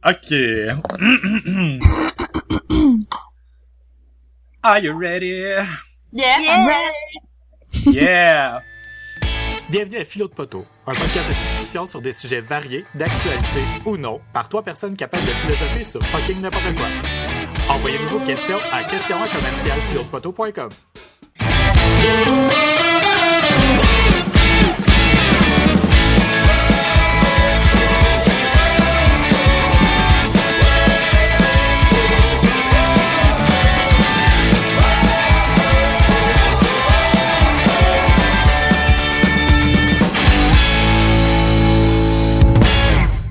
Ok. Are you ready? Yes, Yeah. I'm ready. Yeah! Bienvenue à Philo de Poteau, un podcast de discussion sur des sujets variés, d'actualité ou non, par trois personnes capables de philosopher sur fucking n'importe quoi. Envoyez-nous vos questions à questions@philodepoteau.com.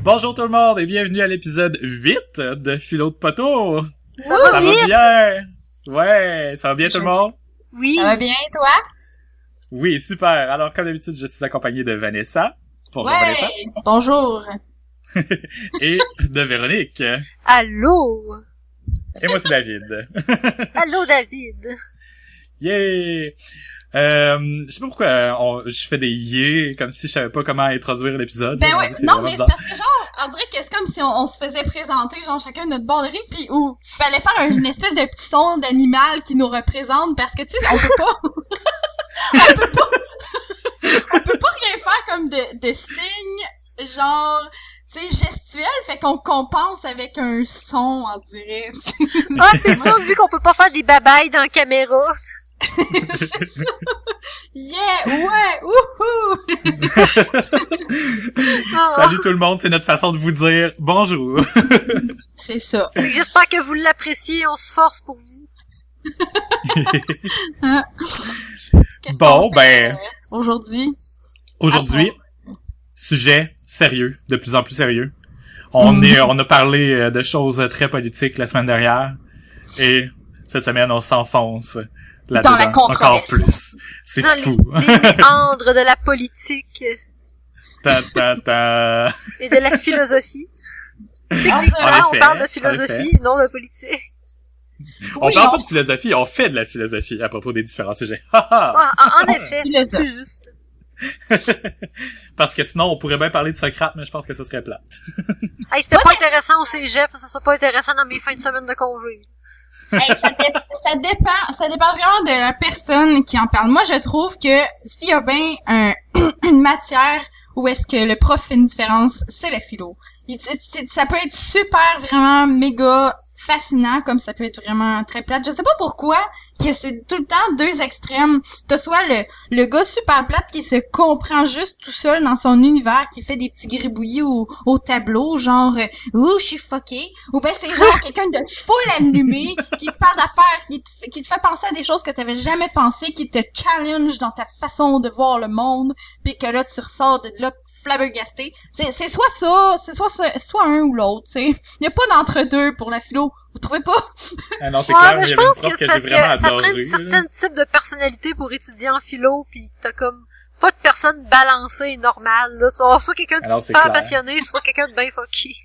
Bonjour tout le monde et bienvenue à l'épisode 8 de Philo de Poteau! Ça Ça va bien? Ouais, ça va bien tout le monde? Oui. Ça va bien, toi? Oui, super. Alors, comme d'habitude, je suis accompagné de Vanessa. Bonjour Vanessa. Bonjour. Et de Véronique. Allô? Et moi, c'est David. Allô, David? Yeah! Je sais pas pourquoi je fais des yé comme si je savais pas comment introduire l'épisode. Ben On ouais, dirait que c'est non, vraiment mais bizarre. c'est parce que genre, on dirait que c'est comme si on se faisait présenter, genre, chacun notre bord de rire, pis où fallait faire une espèce de petit son d'animal qui nous représente, parce que, tu sais, on peut pas... on peut pas rien faire comme de signes, genre, tu sais, gestuels, fait qu'on compense avec un son, on dirait. Ah, c'est ça, vu qu'on peut pas faire des babayes dans la caméra. C'est ça. Yeah, ouais, wouhou! Ah. Salut tout le monde, c'est notre façon de vous dire bonjour. C'est ça. J'espère que vous l'appréciez, on se force pour vous. Qu'est-ce Bon, qu'on fait, ben, aujourd'hui? aujourd'hui, sujet sérieux, de plus en plus sérieux. On a parlé de choses très politiques la semaine dernière, et cette semaine, on s'enfonce là-dedans Dans la encore controverse. plus. C'est Dans fou. les méandres de la politique Ta, ta, ta. et de la philosophie. Techniquement, En on effet, parle de en philosophie, non de politique. On Oui, parle pas de philosophie, on fait de la philosophie à propos des différents sujets. Haha. Ah, en effet, c'est plus juste. Parce que sinon, on pourrait bien parler de Socrate, mais je pense que ce serait plate. Hey, c'était pas intéressant au cégep, ça sera pas intéressant dans mes fins de semaine de congé. Hey, ça dépend vraiment de la personne qui en parle. Moi, je trouve que s'il y a bien une matière où est-ce que le prof fait une différence, c'est la philo. Ça peut être super, vraiment méga fascinant, comme ça peut être vraiment très plate. Je sais pas pourquoi que c'est tout le temps deux extrêmes. T'as soit le gars super plate qui se comprend juste tout seul dans son univers, qui fait des petits gribouillis au tableau, genre ouh, je suis fucké. Ou ben c'est genre quelqu'un de full allumé, qui te parle d'affaires, qui te fait penser à des choses que t'avais jamais pensé, qui te challenge dans ta façon de voir le monde, puis que là tu ressors de là flabbergasté. C'est soit ça, c'est soit un ou l'autre, tu sais. Il y a pas d'entre-deux pour la philo. Vous trouvez pas? Ah non, c'est Ouais, clair, mais il y je avait une pense prof que c'est que parce j'ai que vraiment ça prend adoré. un certain type de personnalité pour étudier en philo, pis t'as comme pas de personne balancée normale, là. Soit quelqu'un de Alors, c'est super clair. passionné, soit quelqu'un de bien fucké.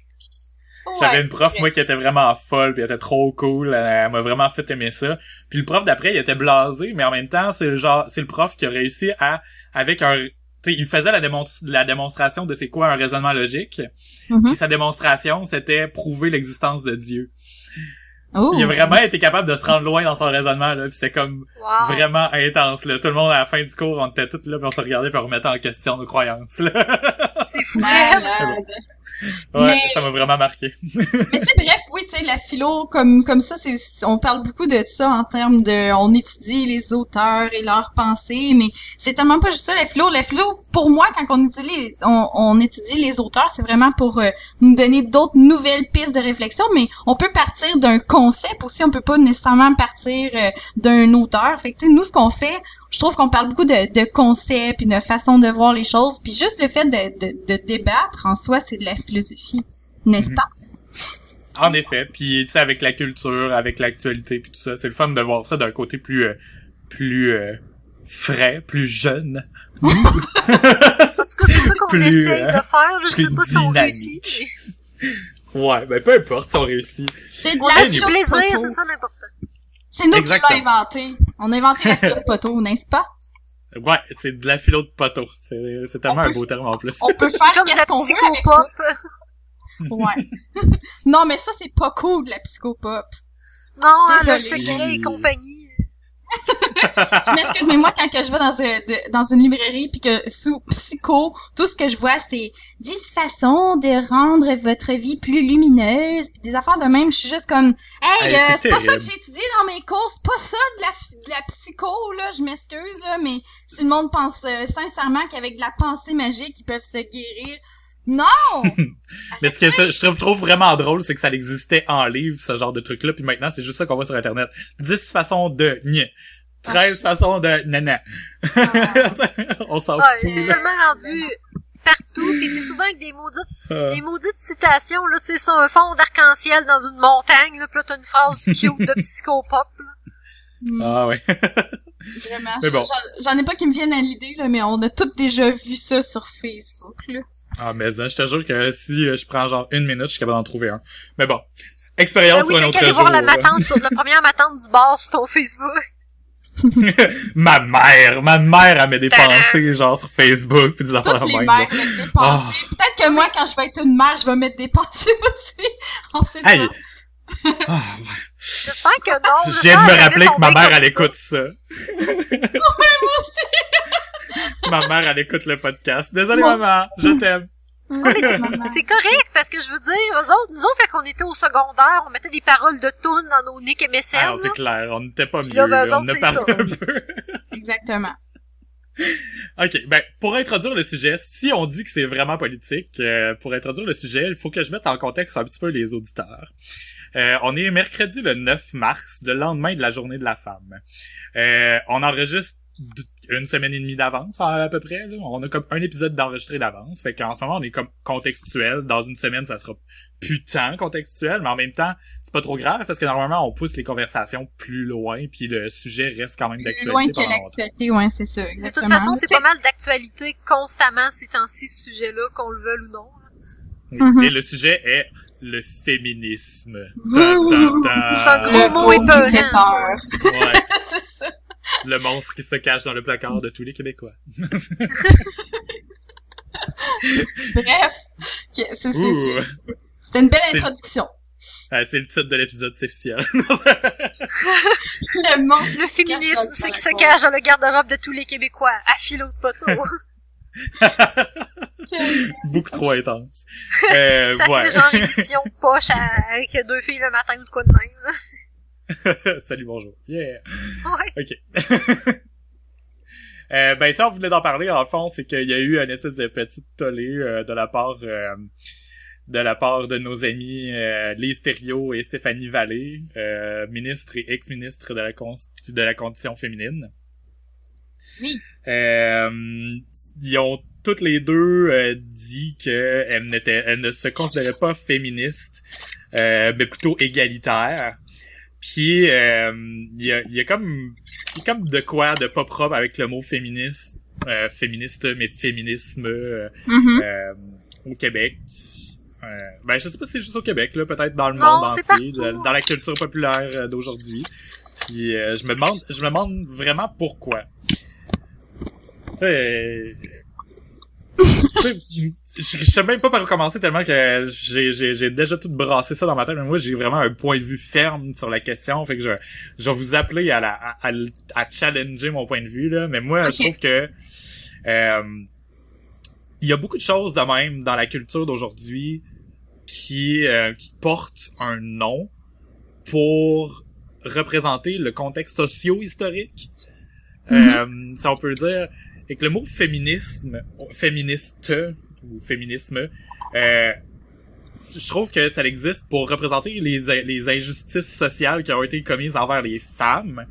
J'avais une prof, moi, qui était vraiment folle, puis elle était trop cool, elle m'a vraiment fait aimer ça. Puis le prof d'après, il était blasé, mais en même temps, c'est le prof qui a réussi à, avec un, tu sais, il faisait la démonstration de c'est quoi un raisonnement logique. Mhm. Puis sa démonstration, c'était prouver l'existence de Dieu. Oh. Il a vraiment été capable de se rendre loin dans son raisonnement, là, puis c'était comme Wow. vraiment intense, là. Tout le monde, à la fin du cours, on était tous là, puis on se regardait, puis on remettait en question nos croyances, là. C'est fou. Malade. Ouais, Mais- ça m'a vraiment marqué. Mais tu sais, bref, oui, tu sais, la philo, comme ça, on parle beaucoup de ça en termes de, on étudie les auteurs et leurs pensées, mais c'est tellement pas juste ça, la philo. La philo, pour moi, quand on étudie les auteurs, c'est vraiment pour nous donner d'autres nouvelles pistes de réflexion, mais on peut partir d'un concept aussi, on peut pas nécessairement partir d'un auteur. Fait que, tu sais, nous, ce qu'on fait, je trouve qu'on parle beaucoup de concepts et de façon de voir les choses, puis juste le fait de débattre en soi, c'est de la philosophie, n'est-ce pas? En effet, puis tu sais, avec la culture, avec l'actualité, puis tout ça, c'est le fun de voir ça d'un côté plus frais, plus jeune. En tout cas, c'est ça qu'on Plus, essaye de faire, je sais plus pas si on dynamique. réussit. Ouais, ben peu importe si on réussit. C'est de On la a du philo plaisir, de poteau. c'est ça l'important. C'est nous Exactement. qui l'avons inventé. On a inventé la philo de poteau, n'est-ce pas? Ouais, c'est de la philo de poteau. C'est tellement un beau terme en plus. On peut faire Comme de qu'est-ce la qu'on veut avec ça. psychopop. Ouais. Non, mais ça, c'est pas cool, de la psychopop. Non, hein, le Désolée. secret et compagnie. Mais excusez-moi, quand que je vais dans une librairie pis que sous psycho, tout ce que je vois, c'est 10 façons de rendre votre vie plus lumineuse pis des affaires de même. Je suis juste comme, hey, Hey, c'est pas ça terrible. que j'ai étudié dans mes cours, c'est pas ça de la psycho, là, je m'excuse, là, mais si le monde pense sincèrement qu'avec de la pensée magique, ils peuvent se guérir, non! Mais ce que ça, je trouve vraiment drôle, c'est que ça existait en livre, ce genre de truc-là, puis maintenant, c'est juste ça qu'on voit sur Internet. 10 façons de gne. 13 façons de nana. On s'en Ouais, fout, c'est là. tellement rendu partout, pis c'est souvent avec des Ah. maudites citations, là, c'est ça, un fond d'arc-en-ciel dans une montagne, là, pis là, t'as une phrase cute de psychopop, là. Ah ouais. Vraiment. Mais bon. J'en ai pas qui me viennent à l'idée, là, mais on a tous déjà vu ça sur Facebook, là. Ah, mais je te jure que si je prends genre 1 minute, je suis capable d'en trouver un. Mais bon. Expérience Oui, pour un t'as autre qu'à aller jour. voir la là. matante sur la première matante du bar sur ton Facebook. ma mère, elle met des pensées genre sur Facebook pis des affaires Toutes de les même. mères là. mettent des pensées. Ah. Peut-être que moi, quand je vais être une mère, je vais mettre des pensées aussi. On sait Hey! pas. Ah, ouais. J'espère que non. Je viens de me rappeler que ma mère, elle écoute ça. Moi aussi. Ma mère, elle écoute le podcast. Désolé, Moi- maman. Je t'aime. Ouais, mais Maman. c'est correct, parce que je veux dire, nous autres, quand on était au secondaire, on mettait des paroles de tunes dans nos Nick et MSN, Ah non, là. c'est clair. On n'était pas mieux. Là, ben, eux là. On autres, en a c'est parlé ça. un peu. Exactement. OK, ben, pour introduire le sujet, si on dit que c'est vraiment politique, pour introduire le sujet, il faut que je mette en contexte un petit peu les auditeurs. On est mercredi le 9 mars, le lendemain de la journée de la femme. On enregistre une semaine et demie d'avance, à peu près, là. On a comme un épisode d'enregistré d'avance. Fait qu'en ce moment, on est comme contextuel. Dans une semaine, ça sera plus tant contextuel, mais en même temps, c'est pas trop grave parce que normalement, on pousse les conversations plus loin puis le sujet reste quand même Plus loin d'actualité que pendant longtemps. l'actualité, ouais, c'est ça, De toute exactement. façon, c'est pas mal d'actualité constamment ces temps-ci, ce sujet-là, qu'on le veuille ou non. Oui. Mhm. Et le sujet est le féminisme. Mmh. C'est un gros mot épeurant, ça. Ouais. C'est ça. Le monstre qui se cache dans le placard de tous les Québécois. Bref. Ok, Ouh. c'était une belle C'est- introduction. C'est le titre de l'épisode, c'est officiel. Le monstre. Le féminisme, cache c'est dans qui le se cache dans le garde-robe de tous les Québécois, à philo de poteau. Beaucoup trop intense. Ça Ouais. fait genre édition poche avec 2 filles le matin ou de quoi de même, là. Salut, bonjour. Yeah. Ouais. OK. Ben ça, on voulait en parler, en fond, c'est qu'il y a eu une espèce de petite tollé de la part de nos amis Lise Thériault et Stéphanie Vallée, ministre et ex-ministre de la condition féminine. Oui. Ils ont toutes les deux dit qu'elles ne se considéraient pas féministes, mais plutôt égalitaires. Puis il y a comme de quoi de pas propre avec le mot féministe, mais féminisme au Québec. Ben je sais pas si c'est juste au Québec là, peut-être dans le Non, monde c'est entier, partout. dans la culture populaire d'aujourd'hui. Puis je me demande vraiment pourquoi. Tu sais, je sais même pas par où commencer tellement que j'ai déjà tout brassé ça dans ma tête, mais moi j'ai vraiment un point de vue ferme sur la question, fait que je vais vous appeler à challenger mon point de vue là, mais moi Ok. je trouve que il y a beaucoup de choses de même dans la culture d'aujourd'hui qui portent un nom pour représenter le contexte socio-historique. Si on peut dire, et que le mot féministe ou féminisme, je trouve que ça existe pour représenter les injustices sociales qui ont été commises envers les femmes.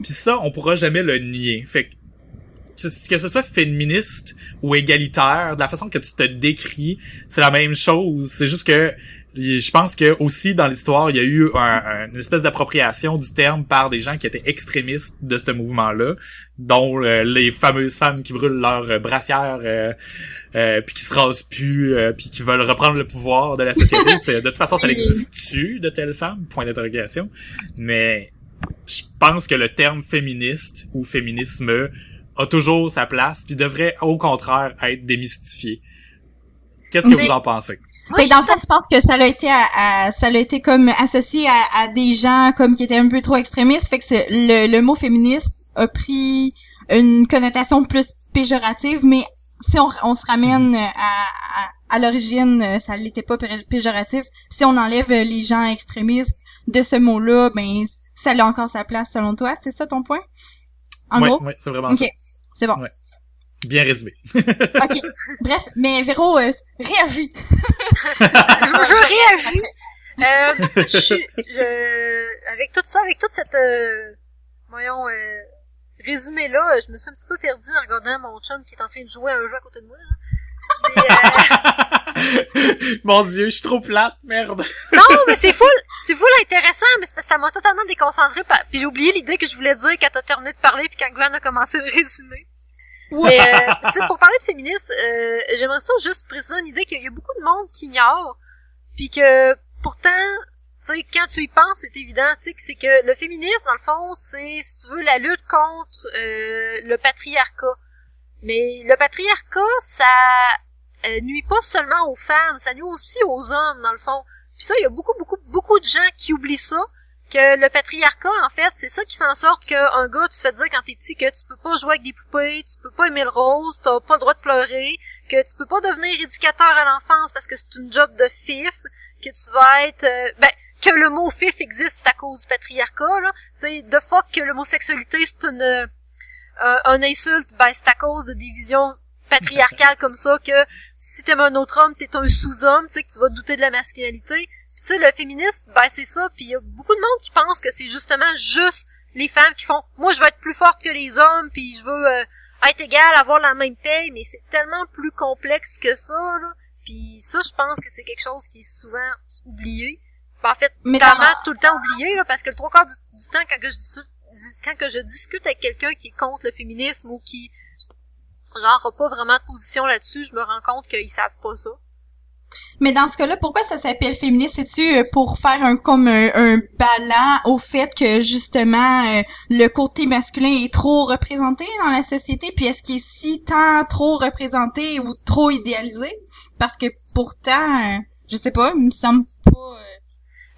Puis ça, on pourra jamais le nier. Fait que ce soit féministe ou égalitaire, de la façon que tu te décris, c'est la même chose. C'est juste que je pense que aussi dans l'histoire, il y a eu une espèce d'appropriation du terme par des gens qui étaient extrémistes de ce mouvement-là, dont les fameuses femmes qui brûlent leurs brassières puis qui se rasent plus, puis qui veulent reprendre le pouvoir de la société. De toute façon, ça existe-tu de telles femmes? Point d'interrogation. Mais je pense que le terme féministe ou féminisme a toujours sa place, puis devrait au contraire être démystifié. Qu'est-ce que Mais- vous en pensez? Fait que dans le fond, tu penses que ça a été comme associé à des gens comme qui étaient un peu trop extrémistes, fait que le mot féministe a pris une connotation plus péjorative, mais si on se ramène à l'origine, ça l'était pas péjoratif. Si on enlève les gens extrémistes de ce mot-là, ben ça a encore sa place selon toi, c'est ça ton point? En gros? Oui, c'est vraiment ça. Ok, c'est bon. Ouais. Bien résumé. Ok. Bref, mais Véro, réagis. Je réagis. Avec tout ça, avec toute cette, résumé-là, je me suis un petit peu perdue en regardant mon chum qui est en train de jouer à un jeu à côté de moi, là. Mon Dieu, je suis trop plate, merde. Non, mais c'est full intéressant, mais c'est parce que ça m'a totalement déconcentrée, puis j'ai oublié l'idée que je voulais dire quand t'as terminé de parler puis quand Glenn a commencé à résumer. Mais, tu sais, pour parler de féminisme, j'aimerais ça juste préciser une idée qu'il y a beaucoup de monde qui ignore, puis que, pourtant, tu sais, quand tu y penses, c'est évident, tu sais, que c'est que le féminisme, dans le fond, c'est, si tu veux, la lutte contre, le patriarcat. Mais le patriarcat, ça nuit pas seulement aux femmes, ça nuit aussi aux hommes, dans le fond. Puis ça, il y a beaucoup de gens qui oublient ça, que le patriarcat, en fait, c'est ça qui fait en sorte qu'un gars, tu te fais dire quand t'es petit que tu peux pas jouer avec des poupées, tu peux pas aimer le rose, t'as pas le droit de pleurer, que tu peux pas devenir éducateur à l'enfance parce que c'est une job de fif, que tu vas être... que le mot fif existe à cause du patriarcat, là. Tu sais, de fuck que l'homosexualité, c'est une insulte, ben c'est à cause de des visions patriarcales comme ça, que si t'aimes un autre homme, t'es un sous-homme, tu sais, que tu vas douter de la masculinité. Puis tu sais, le féminisme, ben c'est ça, puis il y a beaucoup de monde qui pense que c'est justement juste les femmes qui font « Moi, je veux être plus forte que les hommes, puis je veux être égale, avoir la même paye », mais c'est tellement plus complexe que ça, là. Puis ça, je pense que c'est quelque chose qui est souvent oublié. Ben, en fait, clairement, tout le temps oublié, là, parce que le 3/4 du temps, quand je discute avec quelqu'un qui est contre le féminisme ou qui, genre, a pas vraiment de position là-dessus, je me rends compte qu'ils savent pas ça. Mais dans ce cas-là, pourquoi ça s'appelle féministe? C'est-tu pour faire un ballon au fait que, justement, le côté masculin est trop représenté dans la société? Puis est-ce qu'il est si tant trop représenté ou trop idéalisé? Parce que pourtant, je sais pas, il me semble pas...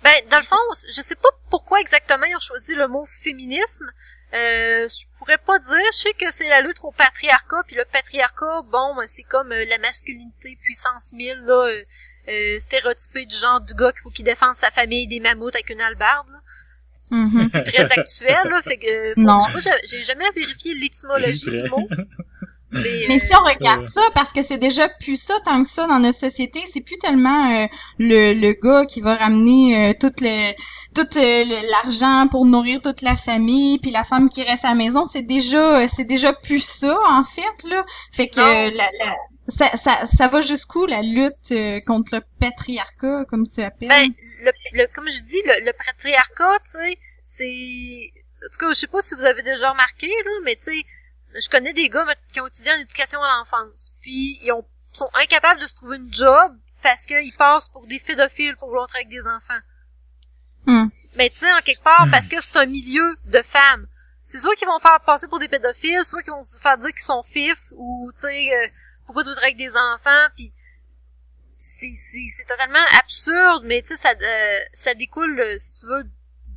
Ben, dans le fond, je sais pas pourquoi exactement ils ont choisi le mot féminisme. Je pourrais pas dire. Je sais que c'est la lutte au patriarcat, puis le patriarcat, bon, c'est comme la masculinité puissance 1000, là, stéréotypé du genre du gars qu'il faut qu'il défende sa famille des mammouths avec une hallebarde, là. Mm-hmm. Très actuel, là, fait que non. J'ai jamais vérifié l'étymologie du mot. Mais si on regarde ça, parce que c'est déjà plus ça tant que ça dans notre société, c'est plus tellement le gars qui va ramener tout l'argent pour nourrir toute la famille, puis la femme qui reste à la maison, c'est déjà plus ça en fait là. Fait que ça va jusqu'où la lutte contre le patriarcat comme tu appelles? Ben comme je dis le patriarcat, tu sais, c'est en tout cas, je sais pas si vous avez déjà remarqué là, mais tu sais, je connais des gars qui ont étudié en éducation à l'enfance, puis ils sont incapables de se trouver une job parce qu'ils passent pour des pédophiles pour rentrer avec des enfants. Mais tu sais, en quelque part, parce que c'est un milieu de femmes. C'est soit qu'ils vont faire passer pour des pédophiles, soit qu'ils vont se faire dire qu'ils sont fifs, ou tu sais, pourquoi tu voudrais avec des enfants, puis c'est totalement absurde, mais tu sais, ça découle, si tu veux,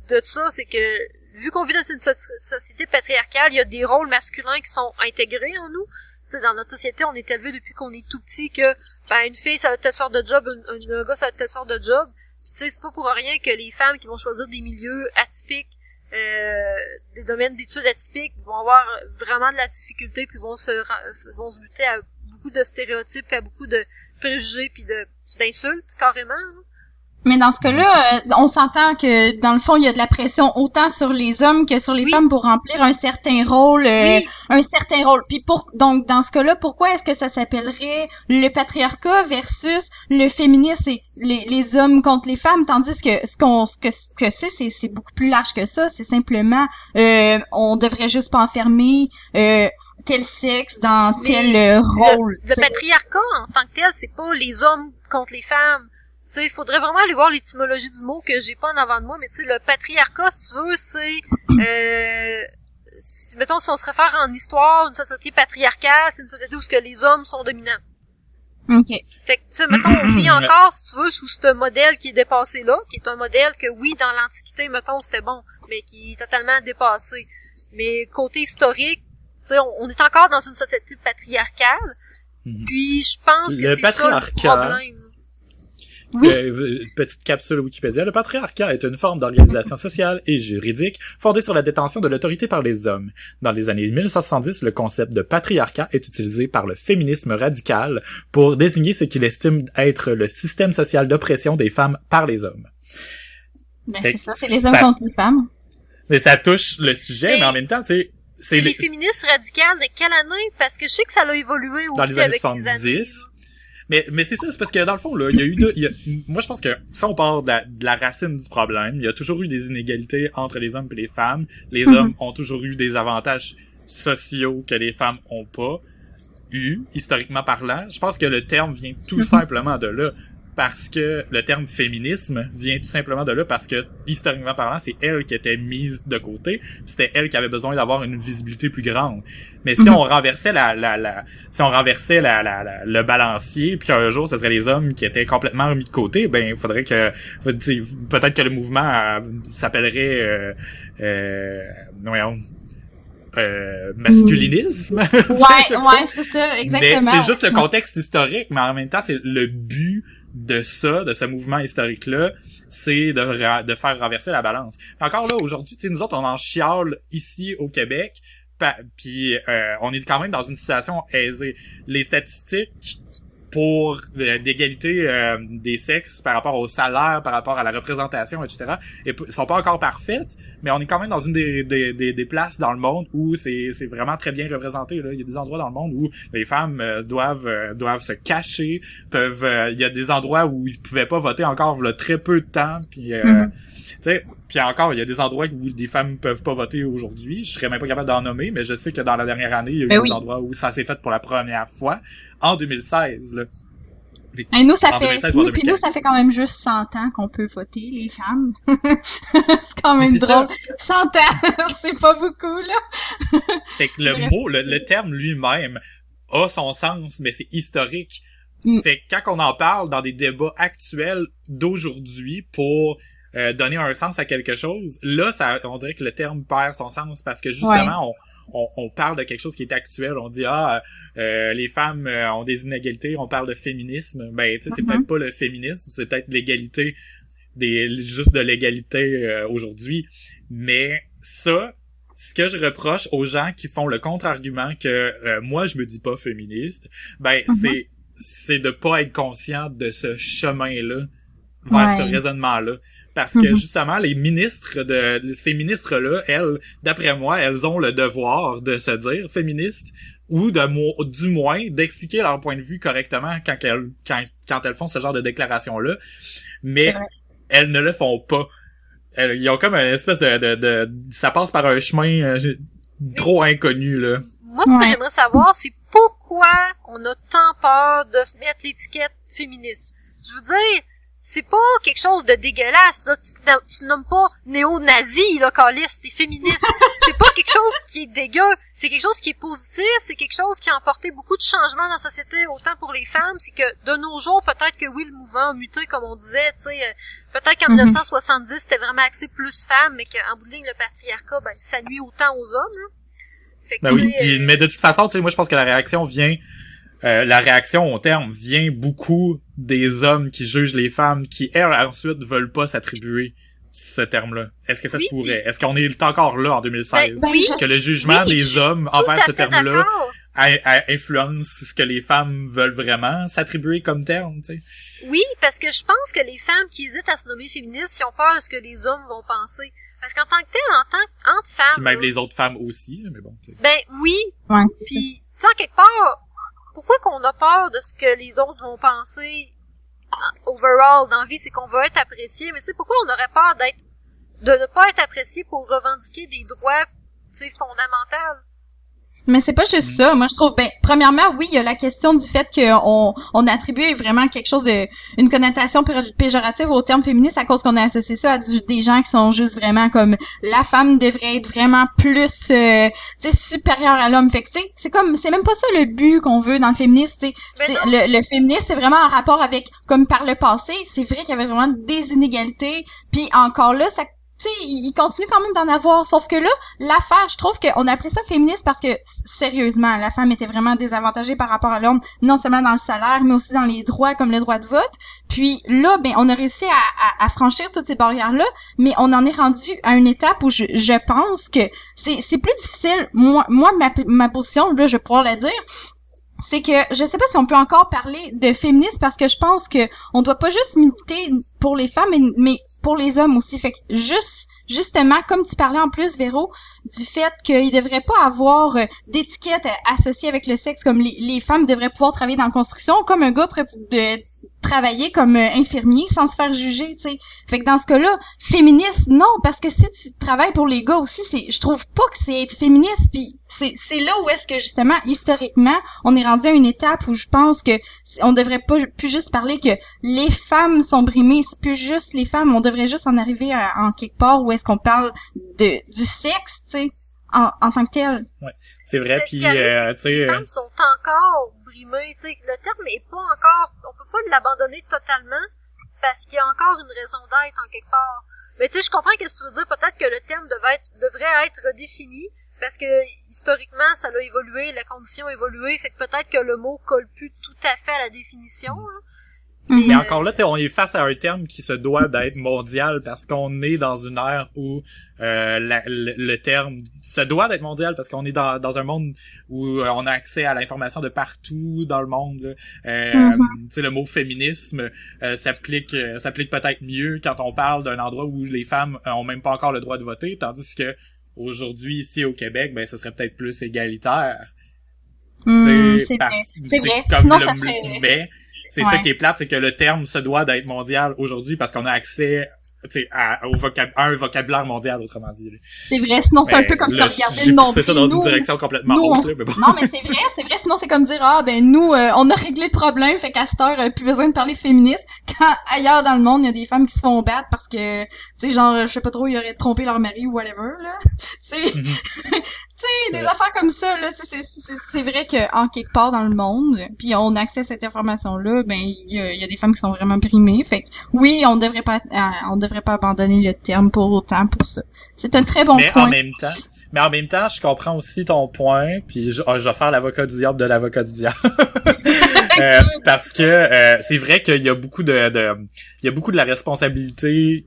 de ça, c'est que vu qu'on vit dans une société patriarcale, il y a des rôles masculins qui sont intégrés en nous. Tu sais, dans notre société, on est élevé depuis qu'on est tout petit que, ben, une fille, ça va être telle sorte de job, un gars, ça va être telle sorte de job. Puis, tu sais, c'est pas pour rien que les femmes qui vont choisir des milieux atypiques, des domaines d'études atypiques, vont avoir vraiment de la difficulté, puis vont se buter à beaucoup de stéréotypes, à beaucoup de préjugés, puis d'insultes, carrément, hein. Mais dans ce cas-là, on s'entend que dans le fond, il y a de la pression autant sur les hommes que sur les femmes pour remplir un certain rôle, Puis donc dans ce cas-là, pourquoi est-ce que ça s'appellerait le patriarcat versus le féminisme et les hommes contre les femmes, tandis que ce que c'est beaucoup plus large que ça. C'est simplement on devrait juste pas enfermer tel sexe dans tel rôle. Le patriarcat en tant que tel, c'est pas les hommes contre les femmes. Tu sais, il faudrait vraiment aller voir l'étymologie du mot que j'ai pas en avant de moi, mais tu sais, le patriarcat, si tu veux, c'est, mettons, si on se réfère en histoire, une société patriarcale, c'est une société où ce que les hommes sont dominants. OK. Fait que, tu sais, mettons, on vit encore, si tu veux, sous ce modèle qui est dépassé là, qui est un modèle que, oui, dans l'Antiquité, mettons, c'était bon, mais qui est totalement dépassé. Mais côté historique, tu sais, on est encore dans une société patriarcale, puis je pense que c'est ça le problème. Oui. Petite capsule Wikipédia. Le patriarcat est une forme d'organisation sociale et juridique fondée sur la détention de l'autorité par les hommes. Dans les années 1970, le concept de patriarcat est utilisé par le féminisme radical pour désigner ce qu'il estime être le système social d'oppression des femmes par les hommes. Ben, c'est ça, c'est les hommes contre les femmes. Mais ça touche le sujet, mais en même temps, c'est les féministes radicales de quelle année? Parce que je sais que ça a évolué aussi dans les années avec 70. les années. Mais c'est ça, c'est parce que dans le fond, là, moi je pense que si on part de la racine du problème, il y a toujours eu des inégalités entre les hommes et les femmes. Les hommes ont toujours eu des avantages sociaux que les femmes ont pas eu, historiquement parlant. Je pense que le terme vient tout simplement de là. Parce que le terme féminisme vient tout simplement de là parce que, historiquement parlant, c'est elle qui était mise de côté, pis c'était elle qui avait besoin d'avoir une visibilité plus grande. Mais si on renversait le balancier, puis qu'un jour ce serait les hommes qui étaient complètement mis de côté, ben il faudrait que peut-être que le mouvement s'appellerait masculinisme. Ouais, c'est ça, exactement. Mais c'est juste le contexte historique, mais en même temps, c'est le but de ce mouvement historique-là, c'est de faire renverser la balance. Encore là, aujourd'hui, nous autres, on en chiale ici au Québec, puis on est quand même dans une situation aisée. Les statistiques pour d'égalité des sexes par rapport au salaire, par rapport à la représentation, etc., sont pas encore parfaites, mais on est quand même dans une des places dans le monde où c'est vraiment très bien représenté. Là. Il y a des endroits dans le monde où les femmes doivent se cacher, il y a des endroits où ils pouvaient pas voter encore il y a très peu de temps, puis tu sais, puis encore, il y a des endroits où des femmes peuvent pas voter aujourd'hui. Je serais même pas capable d'en nommer, mais je sais que dans la dernière année, il y a eu des endroits où ça s'est fait pour la première fois, en 2016, là. Et nous, ça fait quand même juste 100 ans qu'on peut voter, les femmes. C'est quand même drôle. 100 ans, c'est pas beaucoup, là. Fait que le terme lui-même a son sens, mais c'est historique. Fait que quand on en parle dans des débats actuels d'aujourd'hui pour donner un sens à quelque chose, là, on dirait que le terme perd son sens parce que justement, on parle de quelque chose qui est actuel. On dit, les femmes ont des inégalités, on parle de féminisme. Ben, tu sais, c'est peut-être pas le féminisme, c'est peut-être l'égalité, juste de l'égalité aujourd'hui. Mais ça, ce que je reproche aux gens qui font le contre-argument que moi, je me dis pas féministe, ben, c'est de pas être conscient de ce chemin-là vers ce raisonnement-là. Parce que, justement, ces ministres-là, elles, d'après moi, elles ont le devoir de se dire féministes ou du moins d'expliquer leur point de vue correctement quand elles font ce genre de déclaration-là. Mais elles ne le font pas. Ils ont comme une espèce de ça passe par un chemin trop inconnu, là. Moi, ce que j'aimerais savoir, c'est pourquoi on a tant peur de se mettre l'étiquette féministe. Je veux dire, c'est pas quelque chose de dégueulasse, là. Tu nommes pas néo-nazi, là, Calice, t'es féministe. C'est pas quelque chose qui est dégueu. C'est quelque chose qui est positif. C'est quelque chose qui a apporté beaucoup de changements dans la société, autant pour les femmes. C'est que, de nos jours, peut-être que oui, le mouvement a muté, comme on disait, tu sais. Peut-être qu'en 1970, c'était vraiment axé plus femmes, mais qu'en bout de ligne, le patriarcat, ben, ça nuit autant aux hommes, là. Fait que, oui, mais de toute façon, tu sais, moi, je pense que la réaction au terme vient beaucoup des hommes qui jugent les femmes qui, elles, ensuite, veulent pas s'attribuer ce terme-là. Est-ce que ça se pourrait? Est-ce qu'on est encore là en 2016? Que le jugement des hommes envers ce terme-là influence ce que les femmes veulent vraiment s'attribuer comme terme, tu sais? Oui, parce que je pense que les femmes qui hésitent à se nommer féministes, ils ont peur de ce que les hommes vont penser. Parce qu'en tant que tel, entre femmes... Puis même les autres femmes aussi, mais bon, tu sais. Ben, oui. Ouais. Puis, tu sais, en quelque part, pourquoi qu'on a peur de ce que les autres vont penser overall dans la vie, c'est qu'on veut être apprécié, mais tu sais, pourquoi on aurait peur de ne pas être apprécié pour revendiquer des droits, tu sais, fondamentaux? Mais c'est pas juste ça. Moi, je trouve, premièrement, oui, il y a la question du fait qu'on attribue vraiment quelque chose une connotation péjorative au terme féministe à cause qu'on a associé ça à des gens qui sont juste vraiment comme la femme devrait être vraiment plus, supérieure à l'homme. Fait que, c'est même pas ça le but qu'on veut dans le féminisme, le féminisme, c'est vraiment en rapport avec, comme par le passé, c'est vrai qu'il y avait vraiment des inégalités, puis encore là, ça, il continue quand même d'en avoir, sauf que là, l'affaire, je trouve qu'on appelait ça féministe parce que, sérieusement, la femme était vraiment désavantagée par rapport à l'homme, non seulement dans le salaire, mais aussi dans les droits, comme le droit de vote. Puis là, on a réussi à franchir toutes ces barrières-là, mais on en est rendu à une étape où je pense que c'est plus difficile. Moi, ma position, là, je vais pouvoir la dire, c'est que je sais pas si on peut encore parler de féminisme parce que je pense que on doit pas juste militer pour les femmes, mais pour les hommes aussi. Fait que justement, comme tu parlais en plus, Véro, du fait qu'il devrait pas avoir d'étiquette associée avec le sexe, comme les femmes devraient pouvoir travailler dans la construction, comme un gars de travailler comme infirmier sans se faire juger, tu sais. Fait que dans ce cas-là, féministe, non, parce que si tu travailles pour les gars aussi, je trouve pas que c'est être féministe, puis c'est là où est-ce que justement, historiquement, on est rendu à une étape où je pense que on devrait pas plus juste parler que les femmes sont brimées, c'est plus juste les femmes, on devrait juste en arriver en quelque part où est-ce qu'on parle du sexe, tu sais, en tant que tel. Ouais, c'est vrai, puis tu sais, les femmes sont encore brimées, tu sais, le terme est pas encore, on peut pas l'abandonner totalement parce qu'il y a encore une raison d'être en quelque part. Mais tu sais, je comprends ce que tu veux dire, peut-être que le terme devrait être redéfini parce que historiquement ça a évolué, la condition a évolué, fait que peut-être que le mot colle plus tout à fait à la définition. Là. Mais encore là, tu sais, on est face à un terme qui se doit d'être mondial parce qu'on est dans une ère où le terme se doit d'être mondial parce qu'on est dans un monde où on a accès à l'information de partout dans le monde. Tu sais, le mot féminisme s'applique peut-être mieux quand on parle d'un endroit où les femmes ont même pas encore le droit de voter, tandis que aujourd'hui ici au Québec, ce serait peut-être plus égalitaire. C'est vrai. Comme sinon, mais c'est ça qui est plate, c'est que le terme se doit d'être mondial aujourd'hui parce qu'on a accès à un vocabulaire mondial, autrement dit. C'est vrai, sinon c'est un peu comme si on regardait le nombre. C'est ça dans une direction complètement autre, là, mais bon. Non, mais c'est vrai, sinon c'est comme dire, nous, on a réglé le problème, fait qu'à cette heure, plus besoin de parler féministe, quand ailleurs dans le monde, il y a des femmes qui se font battre parce que, tu sais, genre, je sais pas trop, ils auraient trompé leur mari ou whatever, là. Tu sais, des affaires comme ça, là, c'est vrai qu'en quelque part dans le monde, puis on a accès à cette information-là, il y a des femmes qui sont vraiment brimées, fait que, oui, on devrait pas abandonner le terme pour autant pour ça. C'est un très bon point. Mais en même temps, je comprends aussi ton point, puis je vais faire l'avocat du diable de l'avocat du diable. Parce que c'est vrai qu'il y a beaucoup de la responsabilité,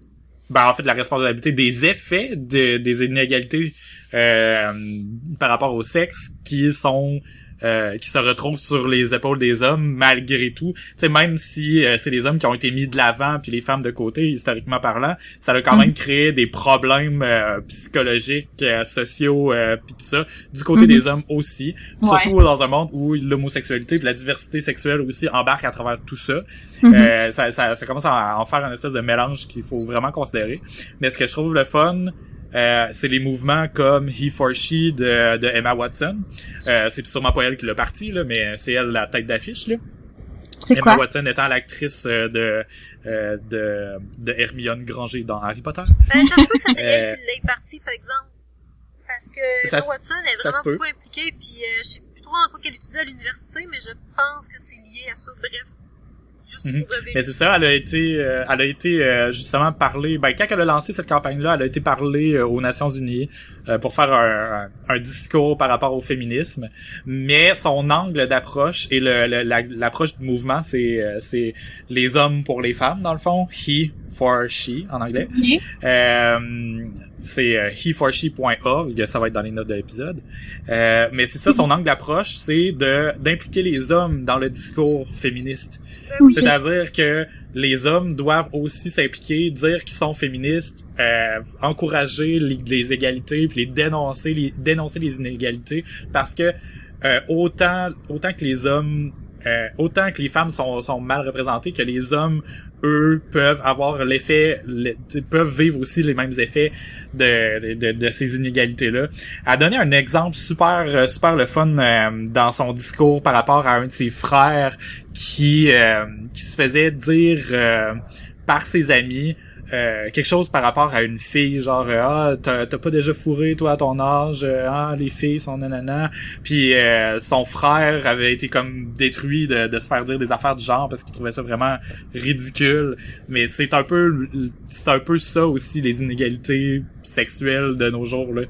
en fait, de la responsabilité des effets des inégalités par rapport au sexe qui se retrouvent sur les épaules des hommes malgré tout. Tu sais, même si c'est les hommes qui ont été mis de l'avant puis les femmes de côté, historiquement parlant, ça a quand même créé des problèmes psychologiques, sociaux puis tout ça du côté des hommes aussi. Surtout dans un monde où l'homosexualité et la diversité sexuelle aussi embarquent à travers tout ça. Ça commence à en faire un espèce de mélange qu'il faut vraiment considérer. Mais ce que je trouve le fun, c'est les mouvements comme He for She de Emma Watson. C'est sûrement pas elle qui l'a parti, là, mais c'est elle la tête d'affiche, là. Emma Watson étant l'actrice de Hermione Granger dans Harry Potter. Ça se peut que ça c'est elle qui l'ait parti, par exemple. Parce que Emma Watson est vraiment beaucoup impliquée, puis je sais plus trop en quoi qu'elle étudie à l'université, mais je pense que c'est lié à ça. Bref. Mais c'est ça, elle a été justement parlée, quand elle a lancé cette campagne-là, elle a été parlée aux Nations Unies pour faire un discours par rapport au féminisme, mais son angle d'approche et l'approche du mouvement, c'est les hommes pour les femmes, dans le fond, he for she en anglais. C'est heforshe.org, ça va être dans les notes de l'épisode. Mais c'est ça, son angle d'approche, c'est d'impliquer les hommes dans le discours féministe. C'est-à-dire que les hommes doivent aussi s'impliquer, dire qu'ils sont féministes, encourager les égalités, puis dénoncer les inégalités, parce que autant que les hommes autant que les femmes sont mal représentées, que les hommes, eux, peuvent avoir peuvent vivre aussi les mêmes effets de ces inégalités-là. Elle a donné un exemple super le fun dans son discours par rapport à un de ses frères qui se faisait dire par ses amis quelque chose par rapport à une fille, genre t'as pas déjà fourré toi à ton âge, les filles sont nanana, puis son frère avait été comme détruit de se faire dire des affaires du genre parce qu'il trouvait ça vraiment ridicule. Mais c'est un peu ça aussi, les inégalités sexuelles de nos jours là.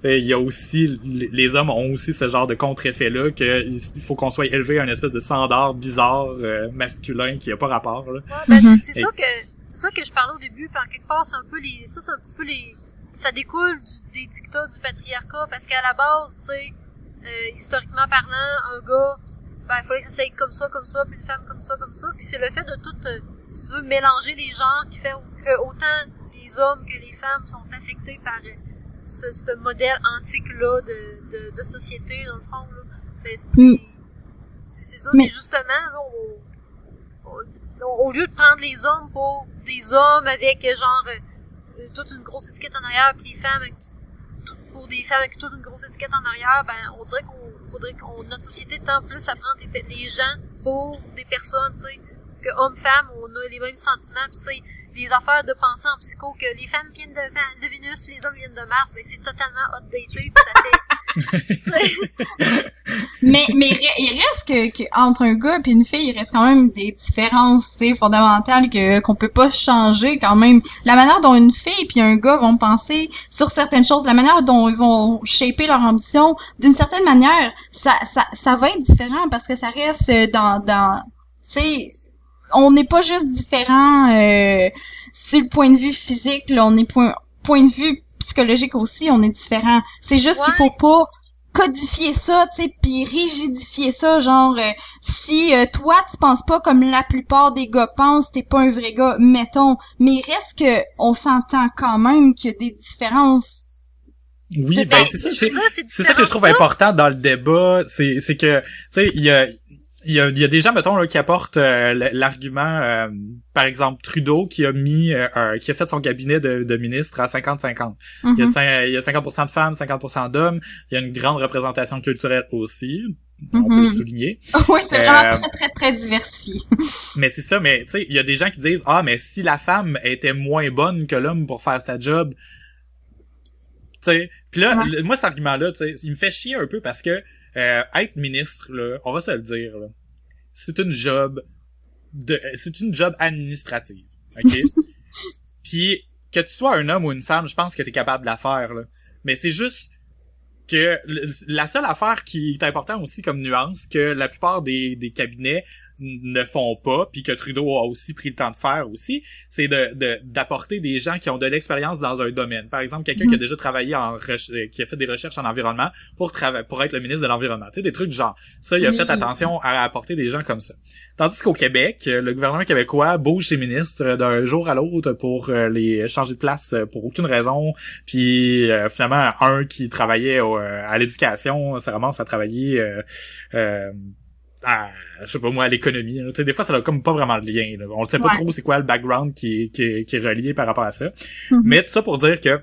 Il y a aussi, les hommes ont aussi ce genre de contre-effet là, que il faut qu'on soit élevé à une espèce de standard bizarre masculin qui a pas rapport là. Ouais, ben, c'est ça que je parlais au début, puis en quelque part, c'est un petit peu ça découle des dictats du patriarcat, parce qu'à la base, tu sais, historiquement parlant, un gars, il fallait que ça aille comme ça, puis une femme comme ça, puis c'est le fait de tout, si tu veux, mélanger les genres qui fait que autant les hommes que les femmes sont affectés par ce modèle antique-là de société, dans le fond, là. Ben, c'est ça, c'est justement, là, au lieu de prendre les hommes pour des hommes avec genre toute une grosse étiquette en arrière, puis les femmes pour des femmes avec toute une grosse étiquette en arrière, ben on dirait notre société tend plus à prendre les gens pour des personnes, tu sais, que hommes-femmes, on a les mêmes sentiments, puis tu sais, les affaires de penser en psycho que les femmes viennent de Vénus, les hommes viennent de Mars, ben c'est totalement outdated, puis ça fait mais il reste que entre un gars et une fille, il reste quand même des différences, tu sais, fondamentales qu'on peut pas changer quand même. La manière dont une fille puis un gars vont penser sur certaines choses, la manière dont ils vont shaper leur ambition, d'une certaine manière, ça va être différent parce que ça reste dans tu sais, on n'est pas juste différent sur le point de vue physique, là, on est point de vue psychologique aussi, on est différent. C'est juste qu'il faut pas codifier ça, tu sais, puis rigidifier ça, genre si toi tu penses pas comme la plupart des gars pensent, t'es pas un vrai gars, mettons, mais il reste que on s'entend quand même qu'il y a des différences. Oui, ben c'est ça que je trouve important dans le débat, c'est que tu sais il y a des gens, mettons, là, qui apportent l'argument, par exemple, Trudeau, qui a fait son cabinet de ministre à 50-50. Mm-hmm. Il y a 50% de femmes, 50% d'hommes. Il y a une grande représentation culturelle aussi. On peut le souligner. Oui, c'est vraiment très, très diversifié. Mais c'est ça, mais tu sais, il y a des gens qui disent, mais si la femme était moins bonne que l'homme pour faire sa job, tu sais. Puis là, moi, cet argument-là, tu sais, il me fait chier un peu parce que être ministre, là, on va se le dire, là, c'est une job administrative, ok? Puis que tu sois un homme ou une femme, je pense que t'es capable de la faire, là. Mais c'est juste que la seule affaire qui est importante aussi comme nuance, que la plupart des cabinets ne font pas, puis que Trudeau a aussi pris le temps de faire aussi, c'est d'apporter des gens qui ont de l'expérience dans un domaine. Par exemple, quelqu'un qui a déjà travaillé qui a fait des recherches en environnement pour être le ministre de l'Environnement. Tu sais, des trucs du genre. Ça, il a fait attention à apporter des gens comme ça. Tandis qu'au Québec, le gouvernement québécois bouge ses ministres d'un jour à l'autre pour les changer de place pour aucune raison. Puis finalement, un qui travaillait à l'éducation se ramasse à travailler je sais pas moi, à l'économie. Tu sais, des fois, ça n'a comme pas vraiment de lien. Là. On ne sait pas trop c'est quoi le background qui est relié par rapport à ça. Mm-hmm. Mais tout ça pour dire que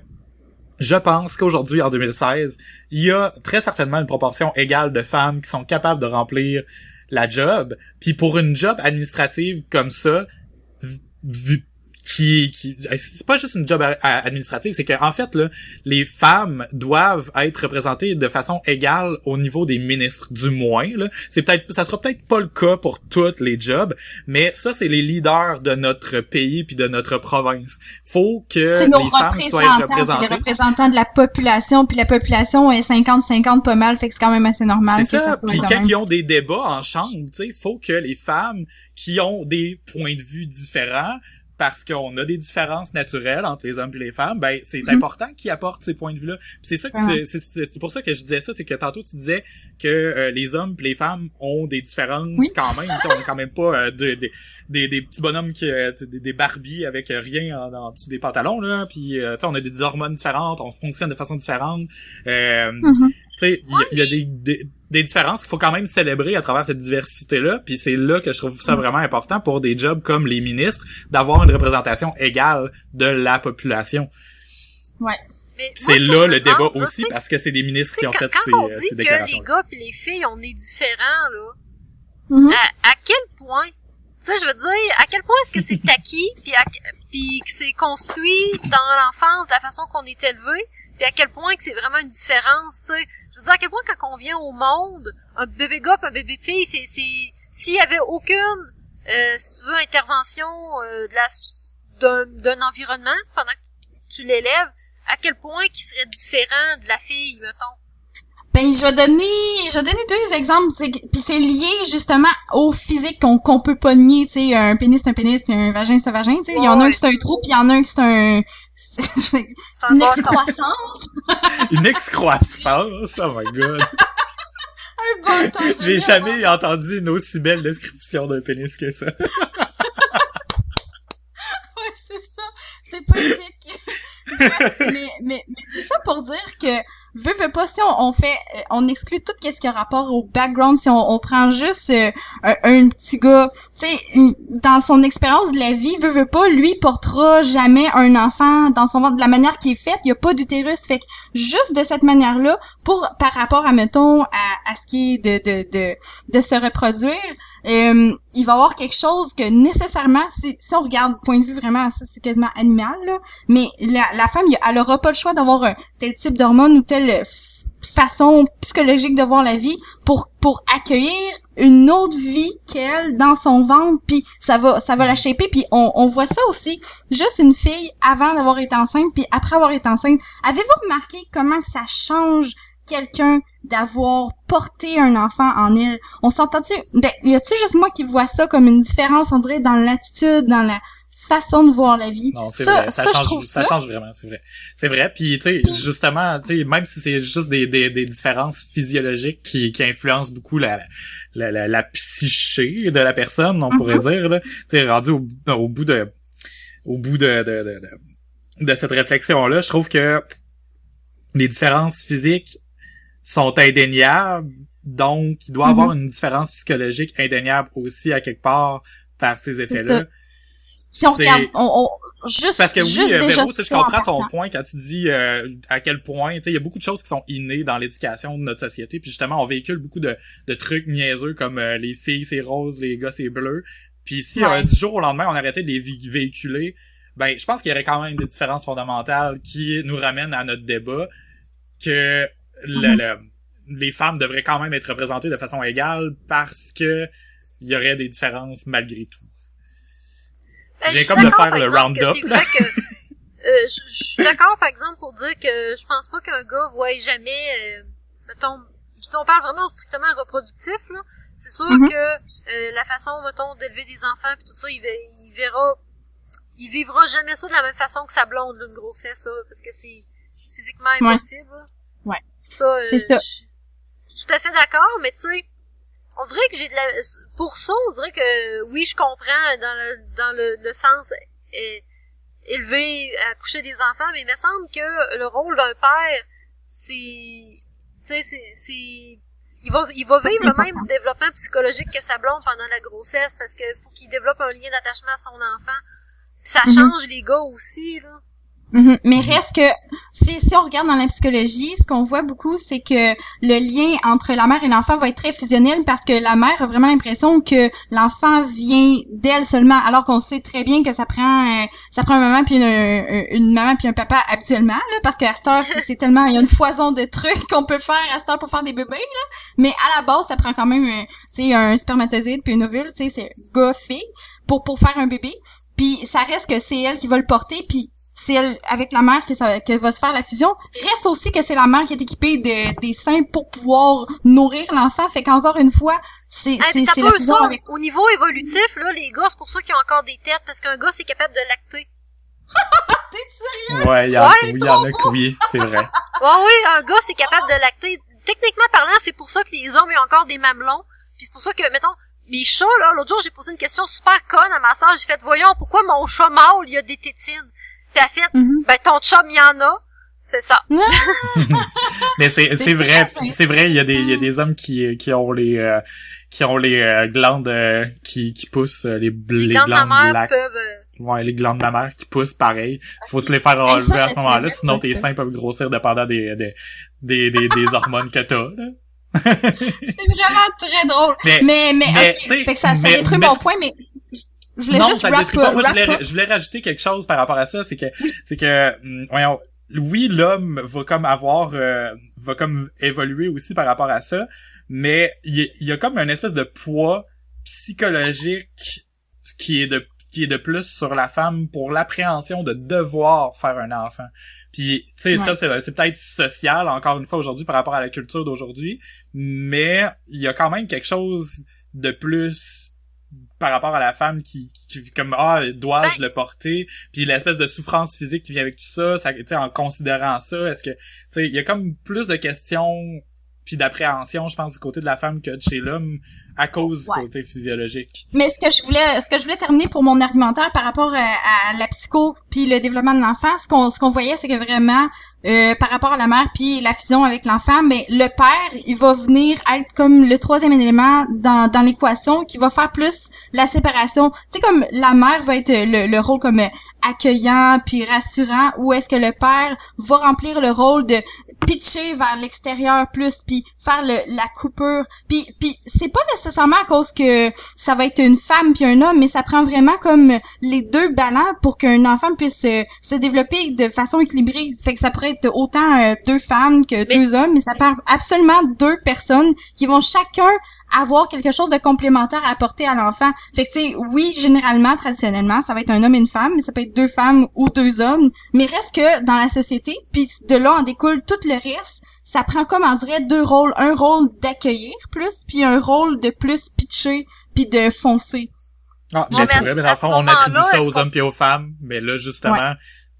je pense qu'aujourd'hui, en 2016, il y a très certainement une proportion égale de femmes qui sont capables de remplir la job. Puis pour une job administrative comme ça, c'est pas juste une job administrative, c'est que en fait là, les femmes doivent être représentées de façon égale au niveau des ministres, du moins là. Ça sera peut-être pas le cas pour toutes les jobs, mais ça c'est les leaders de notre pays puis de notre province. Faut que les femmes soient représentées. Les représentants de la population, puis la population est 50-50 pas mal, fait que c'est quand même assez normal. C'est ça. Puis quand ils ont des débats en chambre, tu sais, faut que les femmes qui ont des points de vue différents, parce qu'on a des différences naturelles entre les hommes et les femmes, ben c'est important qu'ils apportent ces points de vue-là. Puis c'est ça que c'est pour ça que je disais ça, c'est que tantôt tu disais que les hommes et les femmes ont des différences quand même. On est quand même pas des petits bonhommes des Barbies avec rien en dessous des pantalons là. Puis on a des hormones différentes, on fonctionne de façon différente. Tu sais, il y a des différences qu'il faut quand même célébrer à travers cette diversité-là, puis c'est là que je trouve ça vraiment important pour des jobs comme les ministres, d'avoir une représentation égale de la population. Ouais. Mais c'est là le débat là, aussi, parce que c'est des ministres qui ont fait ces déclarations. Quand on dit que les gars pis les filles, on est différents, là, à quel point, tu sais, je veux dire, à quel point est-ce que c'est acquis, puis que c'est construit dans l'enfance de la façon qu'on est élevé, puis à quel point que c'est vraiment une différence, tu sais. Je veux dire, à quel point quand on vient au monde, un bébé gars pis un bébé fille, s'il y avait aucune, si tu veux, intervention d'un environnement pendant que tu l'élèves, à quel point qu'il serait différent de la fille, mettons. Ben, je vais donner 2 exemples, puis c'est lié justement au physique qu'on peut pas nier, tu sais, un pénis c'est un pénis, puis un vagin c'est un vagin, tu sais, il y en a un qui c'est un trou, puis il y en a un qui c'est une excroissance. Une excroissance, oh my god. Un bâton. J'ai jamais entendu une aussi belle description d'un pénis que ça. Ouais, c'est ça, c'est poétique. mais c'est ça pour dire que veux pas, si on exclut tout ce qui a rapport au background, si on prend juste un petit gars, tu sais, dans son expérience de la vie, veux pas, lui portera jamais un enfant dans son ventre de la manière qui est faite, il y a pas d'utérus, fait que juste de cette manière-là, par rapport à, mettons, à ce qui est de se reproduire, il va y avoir quelque chose que nécessairement, si on regarde point de vue vraiment, ça c'est quasiment animal, là, mais la femme, elle aura pas le choix d'avoir un tel type d'hormone ou telle façon psychologique de voir la vie pour accueillir une autre vie qu'elle dans son ventre, puis ça va la shaper, puis on voit ça aussi, juste une fille avant d'avoir été enceinte, puis après avoir été enceinte. Avez-vous remarqué comment ça change quelqu'un d'avoir porté un enfant en elle? On s'entend-tu? Ben, y a-tu juste moi qui vois ça comme une différence, on dirait, dans l'attitude, dans la façon de voir la vie? Non, c'est vrai, ça change vraiment, c'est vrai. C'est vrai, puis tu sais, justement, tu sais, même si c'est juste des différences physiologiques qui influencent beaucoup la psyché de la personne, on pourrait dire, là, tu sais, rendu au bout de cette réflexion-là, je trouve que les différences physiques sont indéniables, donc il doit y avoir une différence psychologique indéniable aussi à quelque part par ces effets-là. Si on regarde, juste parce que oui, juste Véro, tu sais, je comprends ton point quand tu dis à quel point, tu sais, il y a beaucoup de choses qui sont innées dans l'éducation de notre société, puis justement, on véhicule beaucoup de trucs niaiseux comme les filles c'est rose, les gars c'est bleu, puis si du jour au lendemain on arrêtait de les véhiculer, ben je pense qu'il y aurait quand même des différences fondamentales qui nous ramènent à notre débat que les femmes devraient quand même être représentées de façon égale parce que il y aurait des différences malgré tout. J'ai comme de faire le round-up. C'est vrai que je suis d'accord, par exemple, pour dire que je pense pas qu'un gars voit jamais, mettons, si on parle vraiment strictement reproductif, là, c'est sûr que la façon, mettons, d'élever des enfants pis tout ça, il vivra jamais ça de la même façon que sa blonde, là, une grossesse, ça, parce que c'est physiquement impossible. Ouais. Ça, c'est ça. Je suis tout à fait d'accord, mais tu sais, on dirait que pour ça, on dirait que oui, je comprends dans le sens élevé, accoucher des enfants, mais il me semble que le rôle d'un père, il va vivre le même développement psychologique que sa blonde pendant la grossesse, parce que faut qu'il développe un lien d'attachement à son enfant. Puis ça change les gars aussi, là. Mais reste que si on regarde dans la psychologie, ce qu'on voit beaucoup, c'est que le lien entre la mère et l'enfant va être très fusionnel parce que la mère a vraiment l'impression que l'enfant vient d'elle seulement, alors qu'on sait très bien que ça prend une maman puis une maman puis un papa habituellement, là, parce qu'à cette heure, c'est tellement, il y a une foison de trucs qu'on peut faire à cette heure pour faire des bébés, là. Mais à la base, ça prend quand même, tu sais, un spermatozoïde puis une ovule, tu sais, c'est gars-fille pour faire un bébé. Puis ça reste que c'est elle qui va le porter, puis c'est elle, avec la mère que va se faire la fusion. Reste aussi que c'est la mère qui est équipée des seins pour pouvoir nourrir l'enfant. Fait qu'encore une fois, c'est la fusion avec... Au niveau évolutif, là, les gars, c'est pour ça qu'ils ont encore des têtes, parce qu'un gars, c'est capable de lacter. T'es sérieux? Ouais, il y en a que oui, c'est vrai. Oui, un gars, c'est capable de lacter. Techniquement parlant, c'est pour ça que les hommes ont encore des mamelons. Puis c'est pour ça que, mettons, mes chats, là, l'autre jour, j'ai posé une question super conne à ma sœur. J'ai fait, voyons, pourquoi mon chat mâle, il y a des tétines? Puis elle a fait, ben ton chum, il y en a. C'est ça. Mais c'est vrai, il y a des hommes qui ont les glandes qui poussent les glandes mammaires peuvent ouais, les glandes mammaires qui poussent pareil. Faut se les faire enlever à ce moment-là, sinon tes seins peuvent grossir dépendant des hormones que t'as, là. C'est vraiment très drôle. Mais okay. Fait que ça détruit mon point, mais je voulais juste je voulais rajouter quelque chose par rapport à ça, c'est que voyons, oui, l'homme va comme évoluer aussi par rapport à ça, mais il y a comme une espèce de poids psychologique qui est de plus sur la femme pour l'appréhension de devoir faire un enfant. Puis, tu sais, ça, c'est peut-être social, encore une fois, aujourd'hui, par rapport à la culture d'aujourd'hui, mais il y a quand même quelque chose de plus par rapport à la femme qui comme, dois-je le porter? Puis l'espèce de souffrance physique qui vient avec tout ça, tu sais, en considérant ça, est-ce que, tu sais, il y a comme plus de questions puis d'appréhension, je pense, du côté de la femme que de chez l'homme, à cause du côté physiologique. Mais ce que je voulais terminer pour mon argumentaire par rapport à la psycho puis le développement de l'enfant, ce qu'on voyait, c'est que vraiment par rapport à la mère puis la fusion avec l'enfant, mais le père, il va venir être comme le troisième élément dans l'équation qui va faire plus la séparation. Tu sais, comme la mère va être le rôle comme accueillant puis rassurant, ou est-ce que le père va remplir le rôle de pitcher vers l'extérieur plus puis faire la coupure, puis c'est pas nécessairement à cause que ça va être une femme puis un homme, mais ça prend vraiment comme les deux ballants pour qu'un enfant puisse se développer de façon équilibrée. Fait que ça pourrait être autant deux femmes que deux hommes, mais ça prend absolument deux personnes qui vont chacun avoir quelque chose de complémentaire à apporter à l'enfant. Fait que, tu sais, oui, généralement, traditionnellement, ça va être un homme et une femme, mais ça peut être deux femmes ou deux hommes. Mais reste que dans la société, puis de là en découle tout le reste, ça prend comme, on dirait, deux rôles. Un rôle d'accueillir plus, puis un rôle de plus pitcher, puis de foncer. Ah, mais c'est vrai, mais dans le fond, on attribue ça aux hommes puis aux femmes, mais là, justement,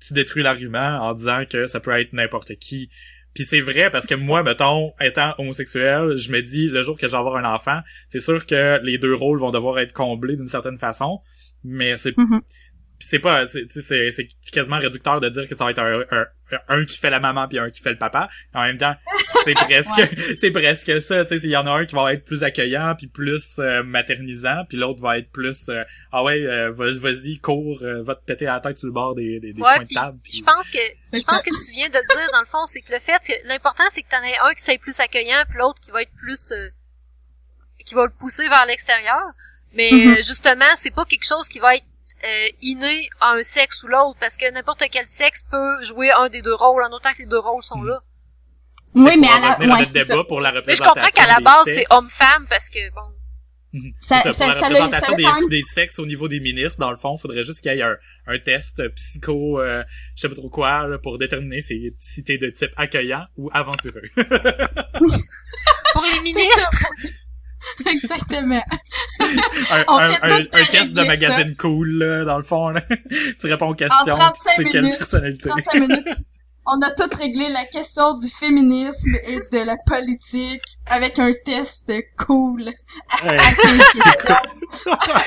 tu détruis l'argument en disant que ça peut être n'importe qui. Puis c'est vrai, parce que moi, mettons, étant homosexuel, je me dis, le jour que je vais avoir un enfant, c'est sûr que les deux rôles vont devoir être comblés d'une certaine façon, mais c'est pas, c'est quasiment réducteur de dire que ça va être un qui fait la maman puis un qui fait le papa. En même temps, c'est presque ça, tu sais, il y en a un qui va être plus accueillant puis plus maternisant, puis l'autre va être plus vas-y, cours, va te péter la tête sur le bord des coins de table. Je pense que tu viens de le dire dans le fond, c'est que le fait que l'important c'est que t'en aies un qui soit plus accueillant puis l'autre qui va être plus qui va le pousser vers l'extérieur. Mais justement, c'est pas quelque chose qui va être inné à un sexe ou l'autre, parce que n'importe quel sexe peut jouer un des deux rôles en autant que les deux rôles sont là. Oui, mais à la débat pour la représentation. Mais je comprends qu'à la base c'est homme-femme parce que bon. Ça pour la représentation des sexes au niveau des ministres, dans le fond, faudrait juste qu'il y ait un test psycho, je sais pas trop quoi, là, pour déterminer si t'es de type accueillant ou aventureux. Pour les ministres. Exactement. un test de magazine cool, là, dans le fond, là. Tu réponds aux questions, pis tu sais quelle personnalité. On a tout réglé la question du féminisme et de la politique avec un test cool.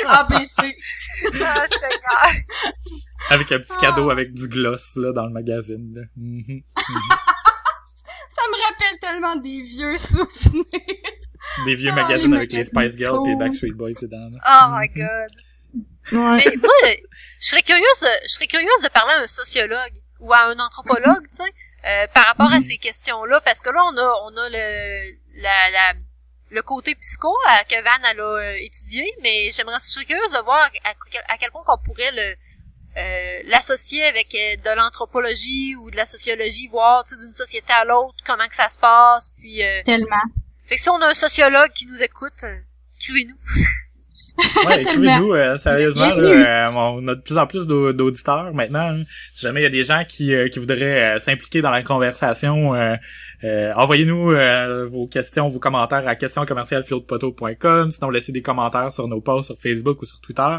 ABC. Avec un petit cadeau avec du gloss, là, dans le magazine, là. Ça me rappelle tellement des vieux souvenirs. Des vieux magazines avec les Spice Girls et les Backstreet Boys dedans. Oh my god. Ouais. Mais moi, je serais curieuse de parler à un sociologue ou à un anthropologue, tu sais, par rapport à ces questions-là, parce que là, on a le côté psycho que Van elle a étudié, mais je serais curieuse de voir à quel point qu'on pourrait l'associer avec de l'anthropologie ou de la sociologie, voir, tu sais, d'une société à l'autre, comment que ça se passe, puis tellement. Fait que si on a un sociologue qui nous écoute, écrivez-nous. Ouais, écrivez-nous, sérieusement, là, on a de plus en plus d'auditeurs maintenant. Hein. Si jamais il y a des gens qui voudraient s'impliquer dans la conversation, envoyez-nous vos questions, vos commentaires à questions@philodepotteau.com. Sinon, laissez des commentaires sur nos posts sur Facebook ou sur Twitter.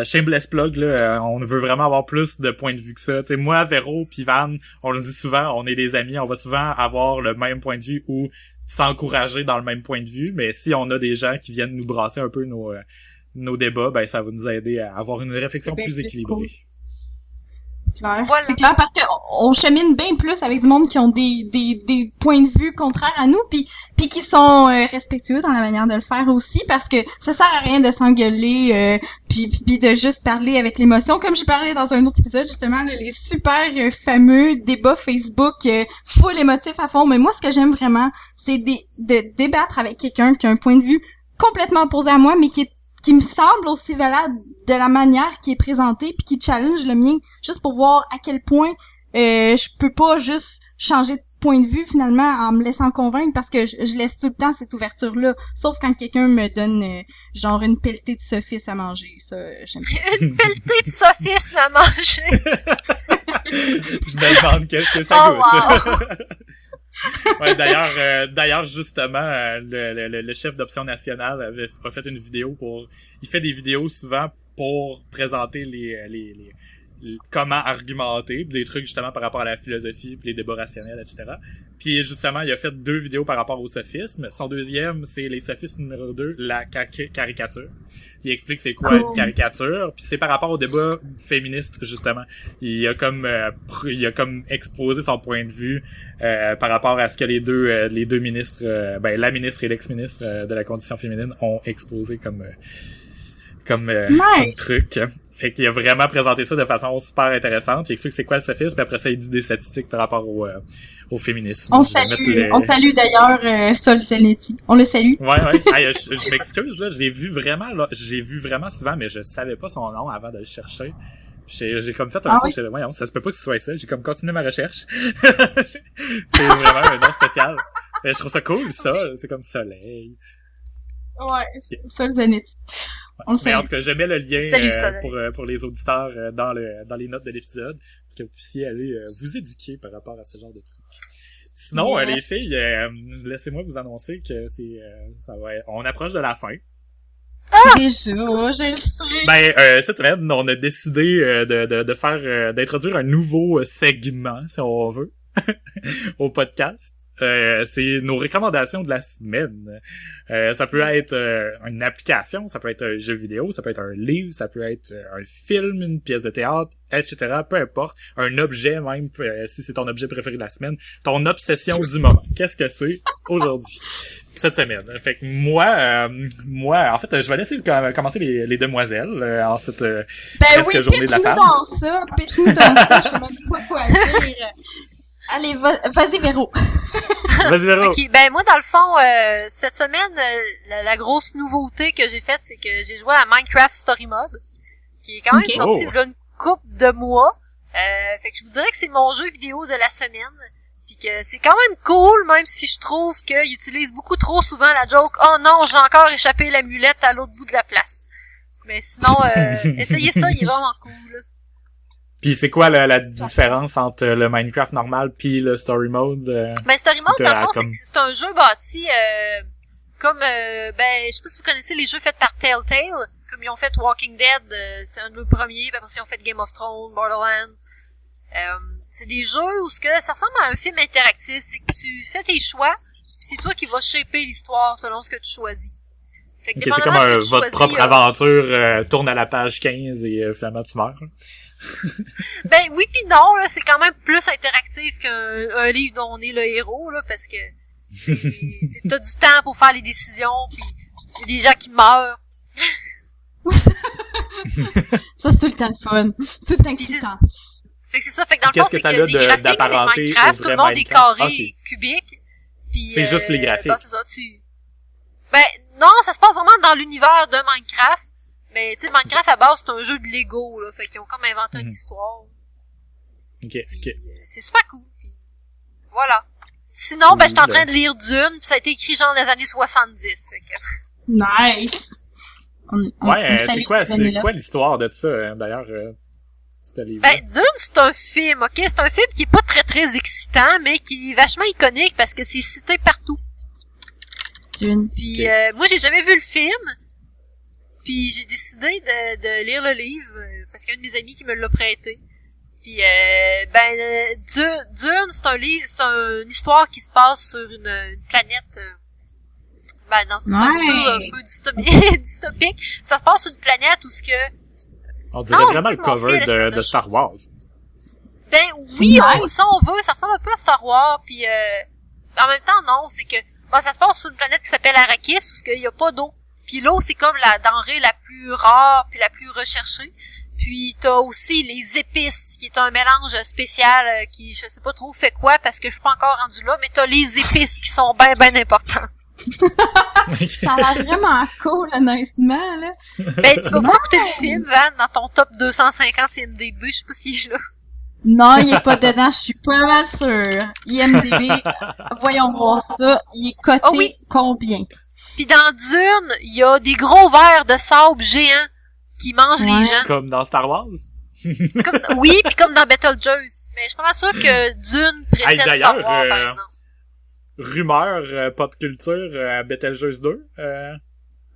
Shameless plug, là, on veut vraiment avoir plus de points de vue que ça. Tu sais, moi, Véro pis Van, on le dit souvent, on est des amis, on va souvent avoir le même point de vue ou s'encourager dans le même point de vue, mais si on a des gens qui viennent nous brasser un peu nos débats, ben ça va nous aider à avoir une réflexion plus équilibrée. clair. Voilà. C'est clair parce qu'on chemine bien plus avec du monde qui ont des points de vue contraires à nous, puis qui sont respectueux dans la manière de le faire aussi, parce que ça sert à rien de s'engueuler, puis de juste parler avec l'émotion. Comme j'ai parlé dans un autre épisode, justement, là, les super fameux débats Facebook full émotif à fond. Mais moi, ce que j'aime vraiment, c'est de débattre avec quelqu'un qui a un point de vue complètement opposé à moi, mais qui me semble aussi valable de la manière qui est présentée, puis qui challenge le mien, juste pour voir à quel point je peux pas juste changer de point de vue finalement en me laissant convaincre, parce que je laisse tout le temps cette ouverture-là, sauf quand quelqu'un me donne genre une pelletée de sophisme à manger. Ça, j'aime pas. Une pelletée de sophisme à manger! Je me demande qu'est-ce que ça goûte. Wow. Ouais, d'ailleurs justement le chef d'Option Nationale a fait une vidéo il fait des vidéos souvent pour présenter les comment argumenter, des trucs justement par rapport à la philosophie, puis les débats rationnels, etc. Puis justement, il a fait 2 vidéos par rapport au sophisme. Son deuxième, c'est les sophismes numéro 2, la caricature. Il explique c'est quoi une caricature, puis c'est par rapport au débat féministe, justement. Il a comme exposé son point de vue par rapport à ce que les deux ministres, la ministre et l'ex-ministre de la condition féminine ont exposé comme truc. Fait qu'il a vraiment présenté ça de façon super intéressante. Il explique c'est quoi le sophisme, puis après ça, il dit des statistiques par rapport au féminisme. On salue d'ailleurs Sol Zanetti. On le salue. Ouais. Hey, je m'excuse, là, j'ai vu vraiment souvent, mais je savais pas son nom avant de le chercher. J'ai comme fait un saut, voyons, ça se peut pas que ce soit ça. J'ai comme continué ma recherche. C'est vraiment un nom spécial. Mais je trouve ça cool, ça. C'est comme soleil. Ouais, Sol Zanetti. Mais en tout cas, j'aimais le lien pour les auditeurs dans les notes de l'épisode, pour que vous puissiez aller vous éduquer par rapport à ce genre de trucs. Sinon, les filles, laissez-moi vous annoncer que on approche de la fin. Déjà, je le sais. Cette semaine, on a décidé d'introduire un nouveau segment, si on veut, au podcast. C'est nos recommandations de la semaine. Ça peut être une application, ça peut être un jeu vidéo, ça peut être un livre, ça peut être un film, une pièce de théâtre, etc. Peu importe. Un objet même, si c'est ton objet préféré de la semaine. Ton obsession du moment. Qu'est-ce que c'est aujourd'hui? Cette semaine. Fait que moi, en fait, je vais laisser commencer les demoiselles en cette presque journée de la femme. Pitch-nous dans ça, je sais même pas quoi dire. Allez, vas-y Véro. Vas-y Véro. Ok, moi dans le fond, cette semaine, la grosse nouveauté que j'ai faite, c'est que j'ai joué à Minecraft Story Mode, qui est quand même sorti il y a une couple de mois. Fait que je vous dirais que c'est mon jeu vidéo de la semaine. Puis que c'est quand même cool, même si je trouve qu'il utilise beaucoup trop souvent la joke « Oh non, j'ai encore échappé l'amulette à l'autre bout de la place. » Mais sinon, essayez ça, il est vraiment cool. Puis c'est quoi la différence entre le Minecraft normal puis le Story Mode? Story Mode, dans le fond, c'est un jeu bâti comme, je sais pas si vous connaissez les jeux faits par Telltale, comme ils ont fait Walking Dead, c'est un de nos premiers, puis après ils ont fait Game of Thrones, Borderlands. C'est des jeux où ça ressemble à un film interactif, c'est que tu fais tes choix, puis c'est toi qui vas shaper l'histoire selon ce que tu choisis. Fait que c'est comme votre propre aventure tourne à la page 15 et finalement tu meurs. Oui pis non, là, c'est quand même plus interactif qu'un livre dont on est le héros, là, parce que t'as du temps pour faire les décisions, pis y a des gens qui meurent. Ça, c'est tout le temps le fun. C'est tout le temps excitant. Fait que c'est ça, fait que dans le fond, c'est que les graphiques, c'est Minecraft, tout le monde est carré et cubique. Pis, c'est juste les graphiques. C'est ça, non, ça se passe vraiment dans l'univers de Minecraft. Mais tu sais, Minecraft à base c'est un jeu de Lego, là, fait qu'ils ont comme inventé une histoire. Ok. C'est super cool. Puis, voilà. Sinon, j'étais en train de lire Dune, puis ça a été écrit genre dans les années 70. Fait que... Nice. C'est quoi l'histoire de ça d'ailleurs? Dune, c'est un film, ok? C'est un film qui est pas très très excitant, mais qui est vachement iconique parce que c'est cité partout. Dune. Puis moi j'ai jamais vu le film. Puis j'ai décidé de lire le livre parce qu'il y a un de mes amis qui me l'a prêté. Puis Dune, c'est un livre, c'est une histoire qui se passe sur une planète dans une futur un peu dystopique. Ça se passe sur une planète où ce que on dirait vraiment le cover de Star Wars. Ben oui, ça on veut, ça ressemble un peu à Star Wars, puis en même temps non, c'est que ça se passe sur une planète qui s'appelle Arrakis où il y a pas d'eau. Puis l'eau c'est comme la denrée la plus rare puis la plus recherchée. Puis t'as aussi les épices qui est un mélange spécial qui je sais pas trop fait quoi parce que je suis pas encore rendu là, mais t'as les épices qui sont ben importantes. Ça a l'air vraiment cool, honnêtement, là. Ben, tu vas pas écouter le film, Van, dans ton top 250 IMDb, je sais pas si il est là. Non, il est pas dedans, je suis pas mal sûre. IMDb, voyons voir ça, il est coté combien? Puis dans Dune, il y a des gros vers de sable géants qui mangent les gens. Comme dans Star Wars? Oui, puis comme dans Betelgeuse. Mais je suis pas sûre que Dune précède Star Wars, par exemple. Rumeur pop culture à Betelgeuse 2.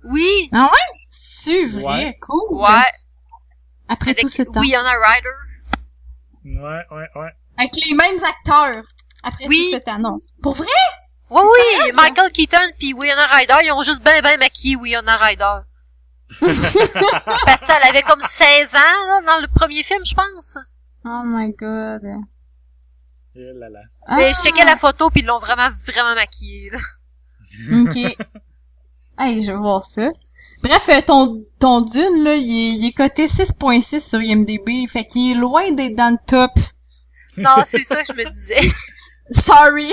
Oui. Ah ouais? C'est vrai, ouais. Cool. Ouais. Après tout ce temps. Winona Ryder. Ouais. Avec les mêmes acteurs. Après tout ce temps, non. Pour vrai? Oui, Michael Keaton pis Winona Ryder, ils ont juste ben maquillé Winona Ryder. Parce qu'elle avait comme 16 ans, là, dans le premier film, je pense. Oh my god. Eh là là. Mais je checkais la photo pis ils l'ont vraiment maquillée, là. Ok. Hey, je vais voir ça. Bref, ton Dune, là, il est coté 6.6 sur IMDb, fait qu'il est loin d'être dans le top. Non, c'est ça que je me disais. Sorry!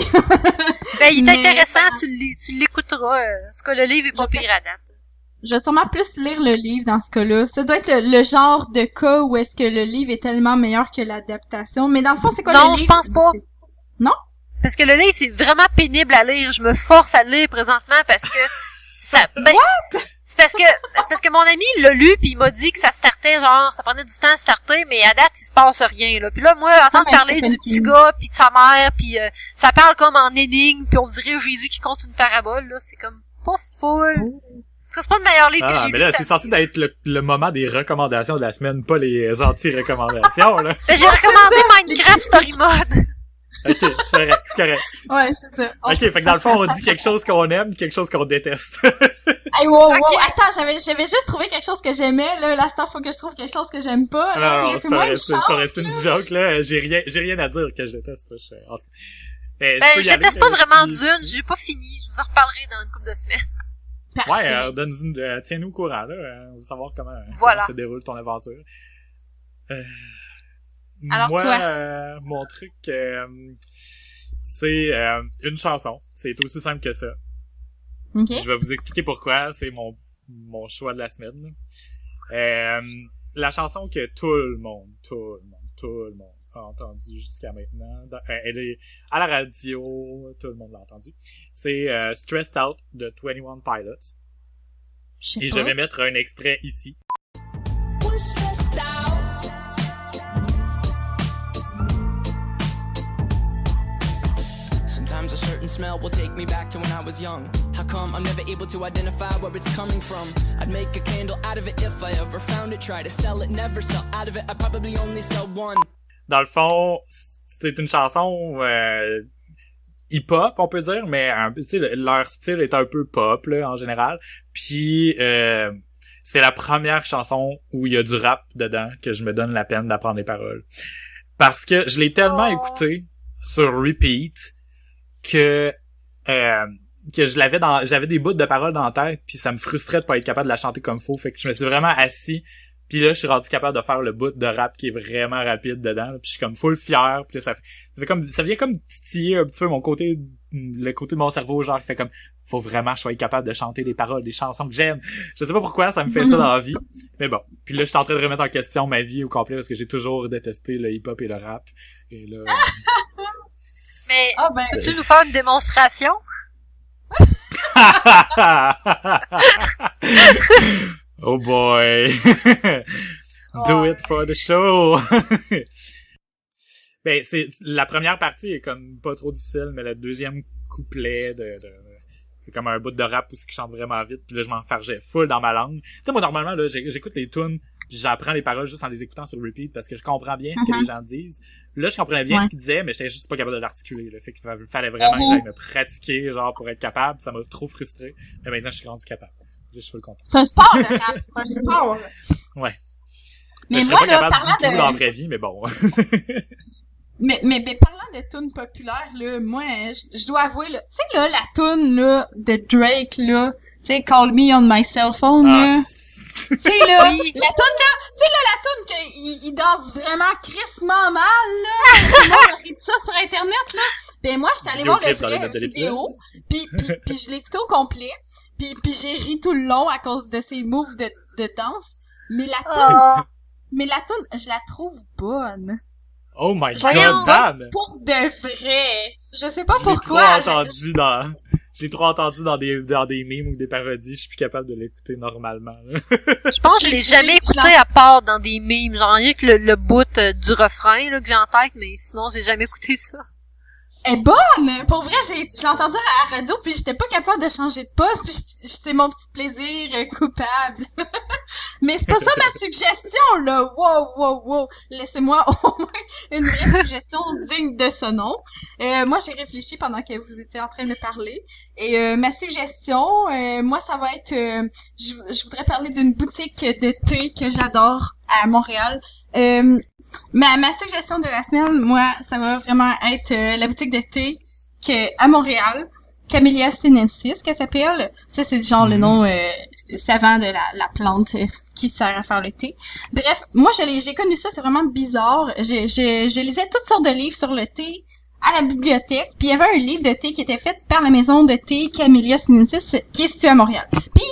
Ben, il est intéressant, tu l'écouteras. En tout cas, le livre est pas pire à date. Je vais sûrement plus lire le livre dans ce cas-là. Ça doit être le genre de cas où est-ce que le livre est tellement meilleur que l'adaptation. Mais dans le fond, c'est quoi le livre? Non, je pense pas. Non? Parce que le livre, c'est vraiment pénible à lire. Je me force à le lire présentement parce que ça... Ben, c'est parce que mon ami l'a lu pis il m'a dit que ça startait, genre, ça prenait du temps à starter, mais à date, il se passe rien, là. Puis là, moi, entendre parler du petit gars pis de sa mère pis ça parle comme en énigme pis on dirait Jésus qui compte une parabole, là. C'est comme pas full. C'est pas le meilleur livre que j'ai lu. Mais là, c'est censé être le moment des recommandations de la semaine, pas les anti-recommandations, là. Ben, j'ai recommandé Minecraft Story Mode. Ok, c'est correct. Ouais, c'est ça. Ok, fait que dans le fond, on dit quelque chose qu'on aime, quelque chose qu'on déteste. Hey, wow. Attends, j'avais juste trouvé quelque chose que j'aimais, là. Là, c'est faut que je trouve quelque chose que j'aime pas, là. Non, C'est moi une chance, c'est une joke, là. J'ai rien à dire que je déteste, en tout cas. Ben, je déteste pas vraiment Dune, j'ai pas fini. Je vous en reparlerai dans une couple de semaines. Parfait. Ouais, tiens-nous au courant, là. On veut savoir comment se déroule ton aventure. Alors, moi, toi? mon truc, c'est une chanson. C'est aussi simple que ça. Okay. Je vais vous expliquer pourquoi. C'est mon choix de la semaine. La chanson que tout le monde a entendu jusqu'à maintenant. Elle est à la radio, tout le monde l'a entendu. C'est Stressed Out de 21 Pilots. Et je vais mettre un extrait ici. Sometimes a certain smell will take me back to when I was young. How come I'm never able to identify where it's coming from? I'd make a candle out of it if I ever found it. Try to sell it, never sell out of it. I'd probably only sell one. Dans le fond, c'est une chanson hip-hop, on peut dire, mais tu sais, leur style est un peu pop là en général. Puis c'est la première chanson où il y a du rap dedans que je me donne la peine d'apprendre les paroles. Parce que je l'ai tellement écouté sur repeat que j'avais des bouts de paroles dans la tête puis ça me frustrait de pas être capable de la chanter comme faut. Fait que je me suis vraiment assis puis là je suis rendu capable de faire le bout de rap qui est vraiment rapide dedans. Puis je suis comme full fier. Puis ça vient comme titiller un petit peu le côté de mon cerveau genre qui fait comme faut vraiment que je sois capable de chanter des paroles des chansons que j'aime. Je sais pas pourquoi ça me fait ça dans la vie. Mais bon. Puis là je suis en train de remettre en question ma vie au complet parce que j'ai toujours détesté le hip-hop et le rap. Et là mais peux-tu nous faire une démonstration? Oh boy. Do it for the show. Ben c'est la première partie est comme pas trop difficile, mais le deuxième couplet c'est comme un bout de rap où qui chante vraiment vite, puis là je m'enfargeais full dans ma langue. Tu sais moi normalement là j'écoute les tunes, puis j'apprends les paroles juste en les écoutant sur repeat parce que je comprends bien ce que les gens disent. Là je comprenais bien ce qu'ils disaient, mais j'étais juste pas capable de l'articuler. Fait qu'il fallait vraiment que j'aille me pratiquer genre pour être capable. Ça m'a trop frustré. Mais maintenant je suis rendu capable. Je suis full content. C'est un sport, le rap. C'est un sport. Ouais. Mais je serais moi, pas capable là, du tout dans la vraie vie, mais bon. Mais parlant de tunes populaires, là, moi, je dois avouer, là, tu sais, là, la tune, là, de Drake, là, tu sais, Call Me on My Cell Phone, là. Tu sais, là, Oui. la tune, là, tu sais, là, la tune qu'il danse vraiment crissement mal, là. Tout le monde a ri de ça sur Internet, là. Ben, moi, j'étais allée voir le Vidéoclip dans les vrai notes de vidéo, puis je l'ai écouté au complet, puis j'ai ri tout le long à cause de ses moves de danse. Mais la tune, je la trouve bonne. Oh my Voyons. god, Dan! Pour de vrai. Je sais pas Je l'ai pourquoi. Je l'ai trop entendu dans des memes ou des parodies, je suis plus capable de l'écouter normalement, là. Je pense que je l'ai jamais écouté à part dans des memes. Genre, rien que le bout du refrain, là, que j'ai en tête, mais sinon, j'ai jamais écouté ça. Elle est bonne! Pour vrai, je l'ai entendu à la radio, puis j'étais pas capable de changer de poste, puis c'est mon petit plaisir coupable. Mais c'est pas ça ma suggestion, là! Wow! Laissez-moi au moins une vraie suggestion digne de ce nom. Moi, j'ai réfléchi pendant que vous étiez en train de parler. Et ma suggestion, moi, ça va être... je voudrais parler d'une boutique de thé que j'adore à Montréal. Ma suggestion de la semaine, moi, ça va vraiment être la boutique de thé à Montréal, Camellia sinensis, qu'elle s'appelle. Ça, c'est genre le nom savant de la plante qui sert à faire le thé. Bref, moi, j'ai connu ça, c'est vraiment bizarre. Je lisais toutes sortes de livres sur le thé à la bibliothèque, puis il y avait un livre de thé qui était fait par la maison de thé Camellia sinensis, qui est située à Montréal. Puis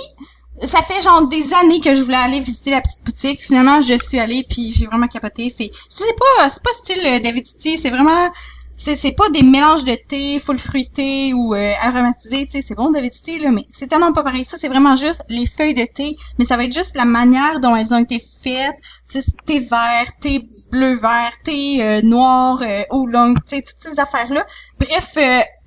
ça fait genre des années que je voulais aller visiter la petite boutique. Finalement, je suis allée puis j'ai vraiment capoté. C'est pas style David City, c'est vraiment c'est pas des mélanges de thé full fruité ou aromatisé, tu sais, c'est bon David City là, mais c'est tellement pas pareil. Ça c'est vraiment juste les feuilles de thé, mais ça va être juste la manière dont elles ont été faites, tu sais, thé vert, thé bleu vert, thé noir, oolong, tu sais, toutes ces affaires là. Bref,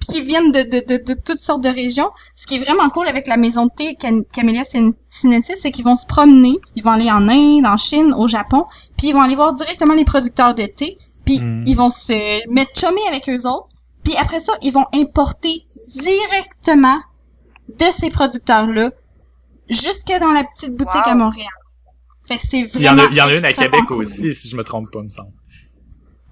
qui viennent de toutes sortes de régions. Ce qui est vraiment cool avec la maison de thé Camellia sinensis, c'est qu'ils vont se promener, ils vont aller en Inde, en Chine, au Japon, puis ils vont aller voir directement les producteurs de thé, puis ils vont se mettre chummy avec eux autres, puis après ça, ils vont importer directement de ces producteurs-là jusque dans la petite boutique à Montréal. Fait que c'est vraiment Il y en a une à Québec cool. aussi, si je me trompe pas, me semble.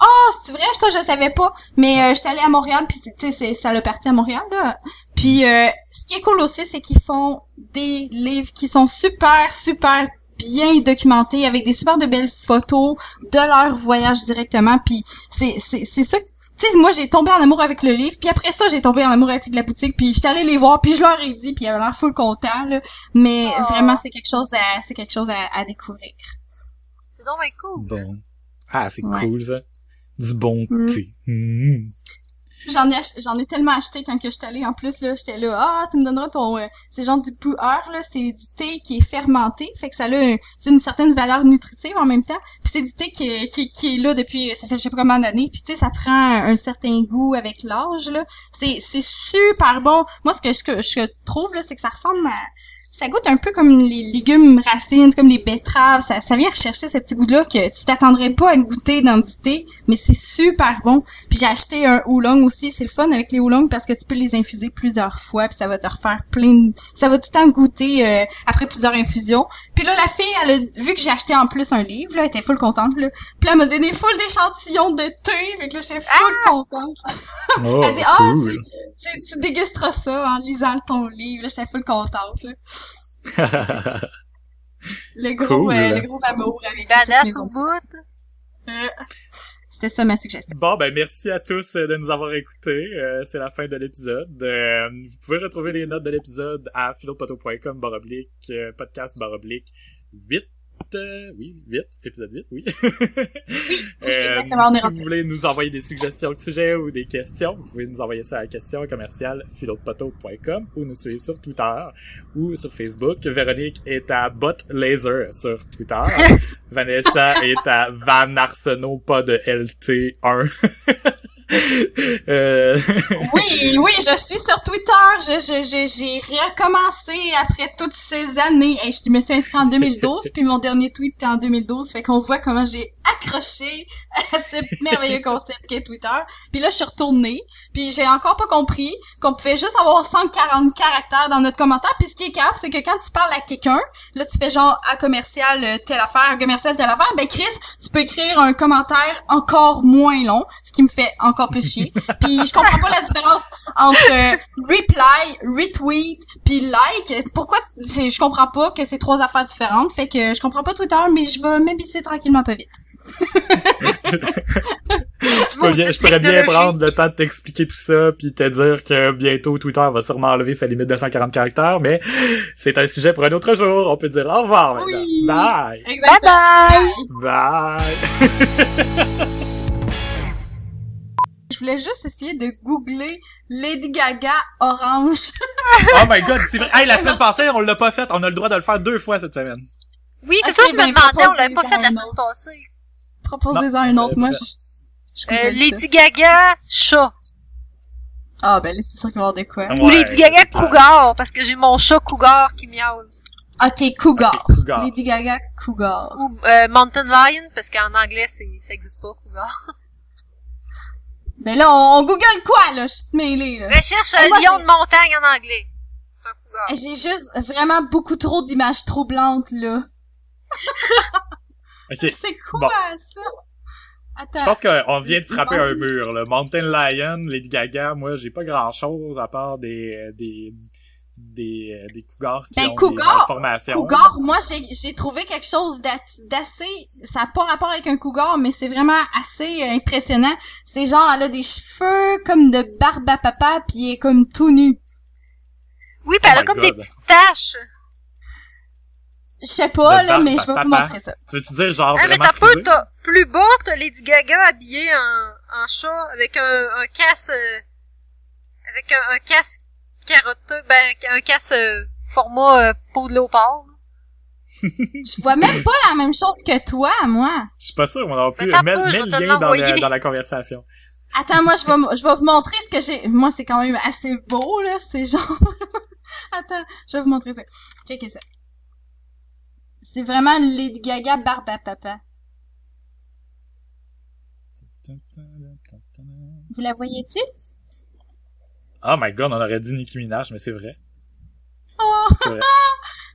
Ah, c'est vrai, ça je savais pas, mais j'étais allée à Montréal puis tu sais ça l'a parti à Montréal là. Puis ce qui est cool aussi c'est qu'ils font des livres qui sont super bien documentés avec des super de belles photos de leur voyage directement, puis c'est ça. Tu sais, moi j'ai tombé en amour avec le livre, puis après ça j'ai tombé en amour avec la boutique, puis j'étais allée les voir, puis je leur ai dit, puis ils avaient l'air full contents là, mais vraiment c'est quelque chose à découvrir. C'est donc bien cool. Bon. Ah, c'est cool ça. Du bon thé. J'en ai tellement acheté quand que j'étais allée. En plus, là, j'étais là, tu me donneras ton... c'est genre du pu'er, là, c'est du thé qui est fermenté, fait que ça a une certaine valeur nutritive en même temps. Puis c'est du thé qui est là depuis, ça fait je sais pas combien d'années. Puis tu sais, ça prend un certain goût avec l'âge, là. C'est super bon. Moi, ce que je trouve, là, c'est que ça ressemble à... Ça goûte un peu comme les légumes racines, comme les betteraves. Ça vient rechercher ce petit goût-là que tu t'attendrais pas à le goûter dans du thé, mais c'est super bon. Puis j'ai acheté un oolong aussi. C'est le fun avec les oolongs parce que tu peux les infuser plusieurs fois, puis ça va te refaire ça va tout le temps goûter après plusieurs infusions. Puis là, la fille, elle a vu que j'ai acheté en plus un livre, là, elle était full contente, là. Puis là, elle m'a donné full d'échantillons de thé, fait que là, j'étais full contente. Oh, Elle dit, cool. tu dégusteras ça en lisant ton livre. Là, j'étais full contente, là. Le gros amour avec cette Badass maison. au bout. C'était ça ma suggestion. Bon, ben merci à tous de nous avoir écoutés. C'est la fin de l'épisode. Vous pouvez retrouver les notes de l'épisode à philopoto.com /podcast /8. Oui, 8, épisode 8, oui. Si vous voulez nous envoyer des suggestions de sujets ou des questions, vous pouvez nous envoyer ça à question@philopoto.com ou nous suivre sur Twitter ou sur Facebook. Véronique est à botlaser sur Twitter. Vanessa est à Van Arsenault, pas de LT1. Oui, je suis sur Twitter. J'ai recommencé après toutes ces années. Je me suis inscrite en 2012, puis mon dernier tweet était en 2012, fait qu'on voit comment j'ai accroché à ce merveilleux concept qu'est Twitter. Puis là, je suis retournée, puis j'ai encore pas compris qu'on pouvait juste avoir 140 caractères dans notre commentaire. Puis ce qui est grave, c'est que quand tu parles à quelqu'un, là, tu fais genre à commercial telle affaire, commercial telle affaire, ben Chris, tu peux écrire un commentaire encore moins long, ce qui me fait encore plus chier. Puis je comprends pas la différence entre reply, retweet, puis like. Pourquoi je comprends pas que c'est 3 affaires différentes. Fait que je comprends pas Twitter, mais je vais m'habituer tranquillement pas vite. Je pourrais bien prendre le temps de t'expliquer tout ça puis te dire que bientôt Twitter va sûrement enlever sa limite de 140 caractères, mais c'est un sujet pour un autre jour. On peut dire au revoir maintenant. Oui. Bye! Bye bye! Bye! Je voulais juste essayer de googler Lady Gaga orange. Oh my god, c'est vrai. Hey, la semaine passée, on l'a pas fait. On a le droit de le faire 2 fois cette semaine. Oui, c'est Ok, ça, je me ben, demandais, on l'avait pas proposez-en fait la un semaine autre. passée. Proposez-en un autre. Moi, je google ça. Lady Gaga, chat. Ah, ben là, c'est sûr qu'il va y avoir de quoi. Ouais, Ou Lady Gaga, cougar, parce que j'ai mon chat cougar qui miaule. Ok, Cougar. Ok, Cougar. Lady Gaga, Cougar. Ou Mountain Lion, parce qu'en anglais, ça existe pas, cougar. Ben là, on google quoi, là? Je suis mêlée, là. Recherche Hey, moi, lion de montagne en anglais. Un cougar. J'ai juste vraiment beaucoup trop d'images troublantes, là. Ok. C'est quoi, Bon. ça? Attends. Je pense qu'on vient de frapper un mur, là. Mountain Lion, Lady Gaga, moi, j'ai pas grand chose à part des cougars qui Ben, ont cougar, des malformations. Cougar, moi, j'ai trouvé quelque chose d'assez... Ça n'a pas rapport avec un cougar, mais c'est vraiment assez impressionnant. C'est genre, elle a des cheveux comme de barbe à papa, pis elle est comme tout nu. Oui, pis elle Oh a my comme des God. petites taches. Je sais pas, De là, barbe mais à je vais vous papa. montrer ça. Tu veux-tu dire genre Ah, mais vraiment t'as frisé? pas, plus bas, t'as Lady Gaga habillée en chat, avec un casse, avec un casque carotteux, ben, un casque format peau de léopard. Je vois même pas la même chose que toi, moi. Je suis pas sûr, moi non plus. Mais t'as Mets pas, je le vais te lien dans, l'envoyer. dans la conversation. Attends, moi, je vais vous montrer ce que j'ai. Moi, c'est quand même assez beau, là. C'est genre... Attends, je vais vous montrer ça. Checkez ça. C'est vraiment Lady Gaga barbe à papa. Vous la voyez-tu? Oh my god, on aurait dit Nicki Minaj, mais c'est vrai. Oh! C'est vrai.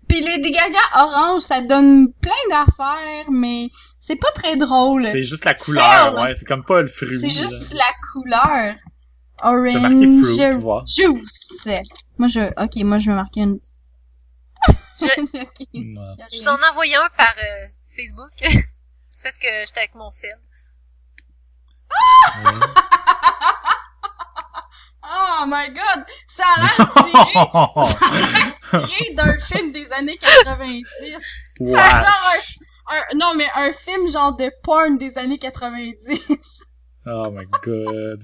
Puis Lady Gaga orange, ça donne plein d'affaires, mais c'est pas très drôle. C'est juste la couleur, Fail. ouais. C'est comme pas le fruit. C'est juste là. la couleur. C'est marqué fruit, Orange pour voir. juice. Moi, je vais marquer une... Ok. Ouais. Je t'en ai envoyé un par Facebook, parce que j'étais avec mon sel. Oh my god! Ça a l'air tiré d'un film des années 90. Ouais. Genre non, mais un film genre de porn des années 90. Oh my god.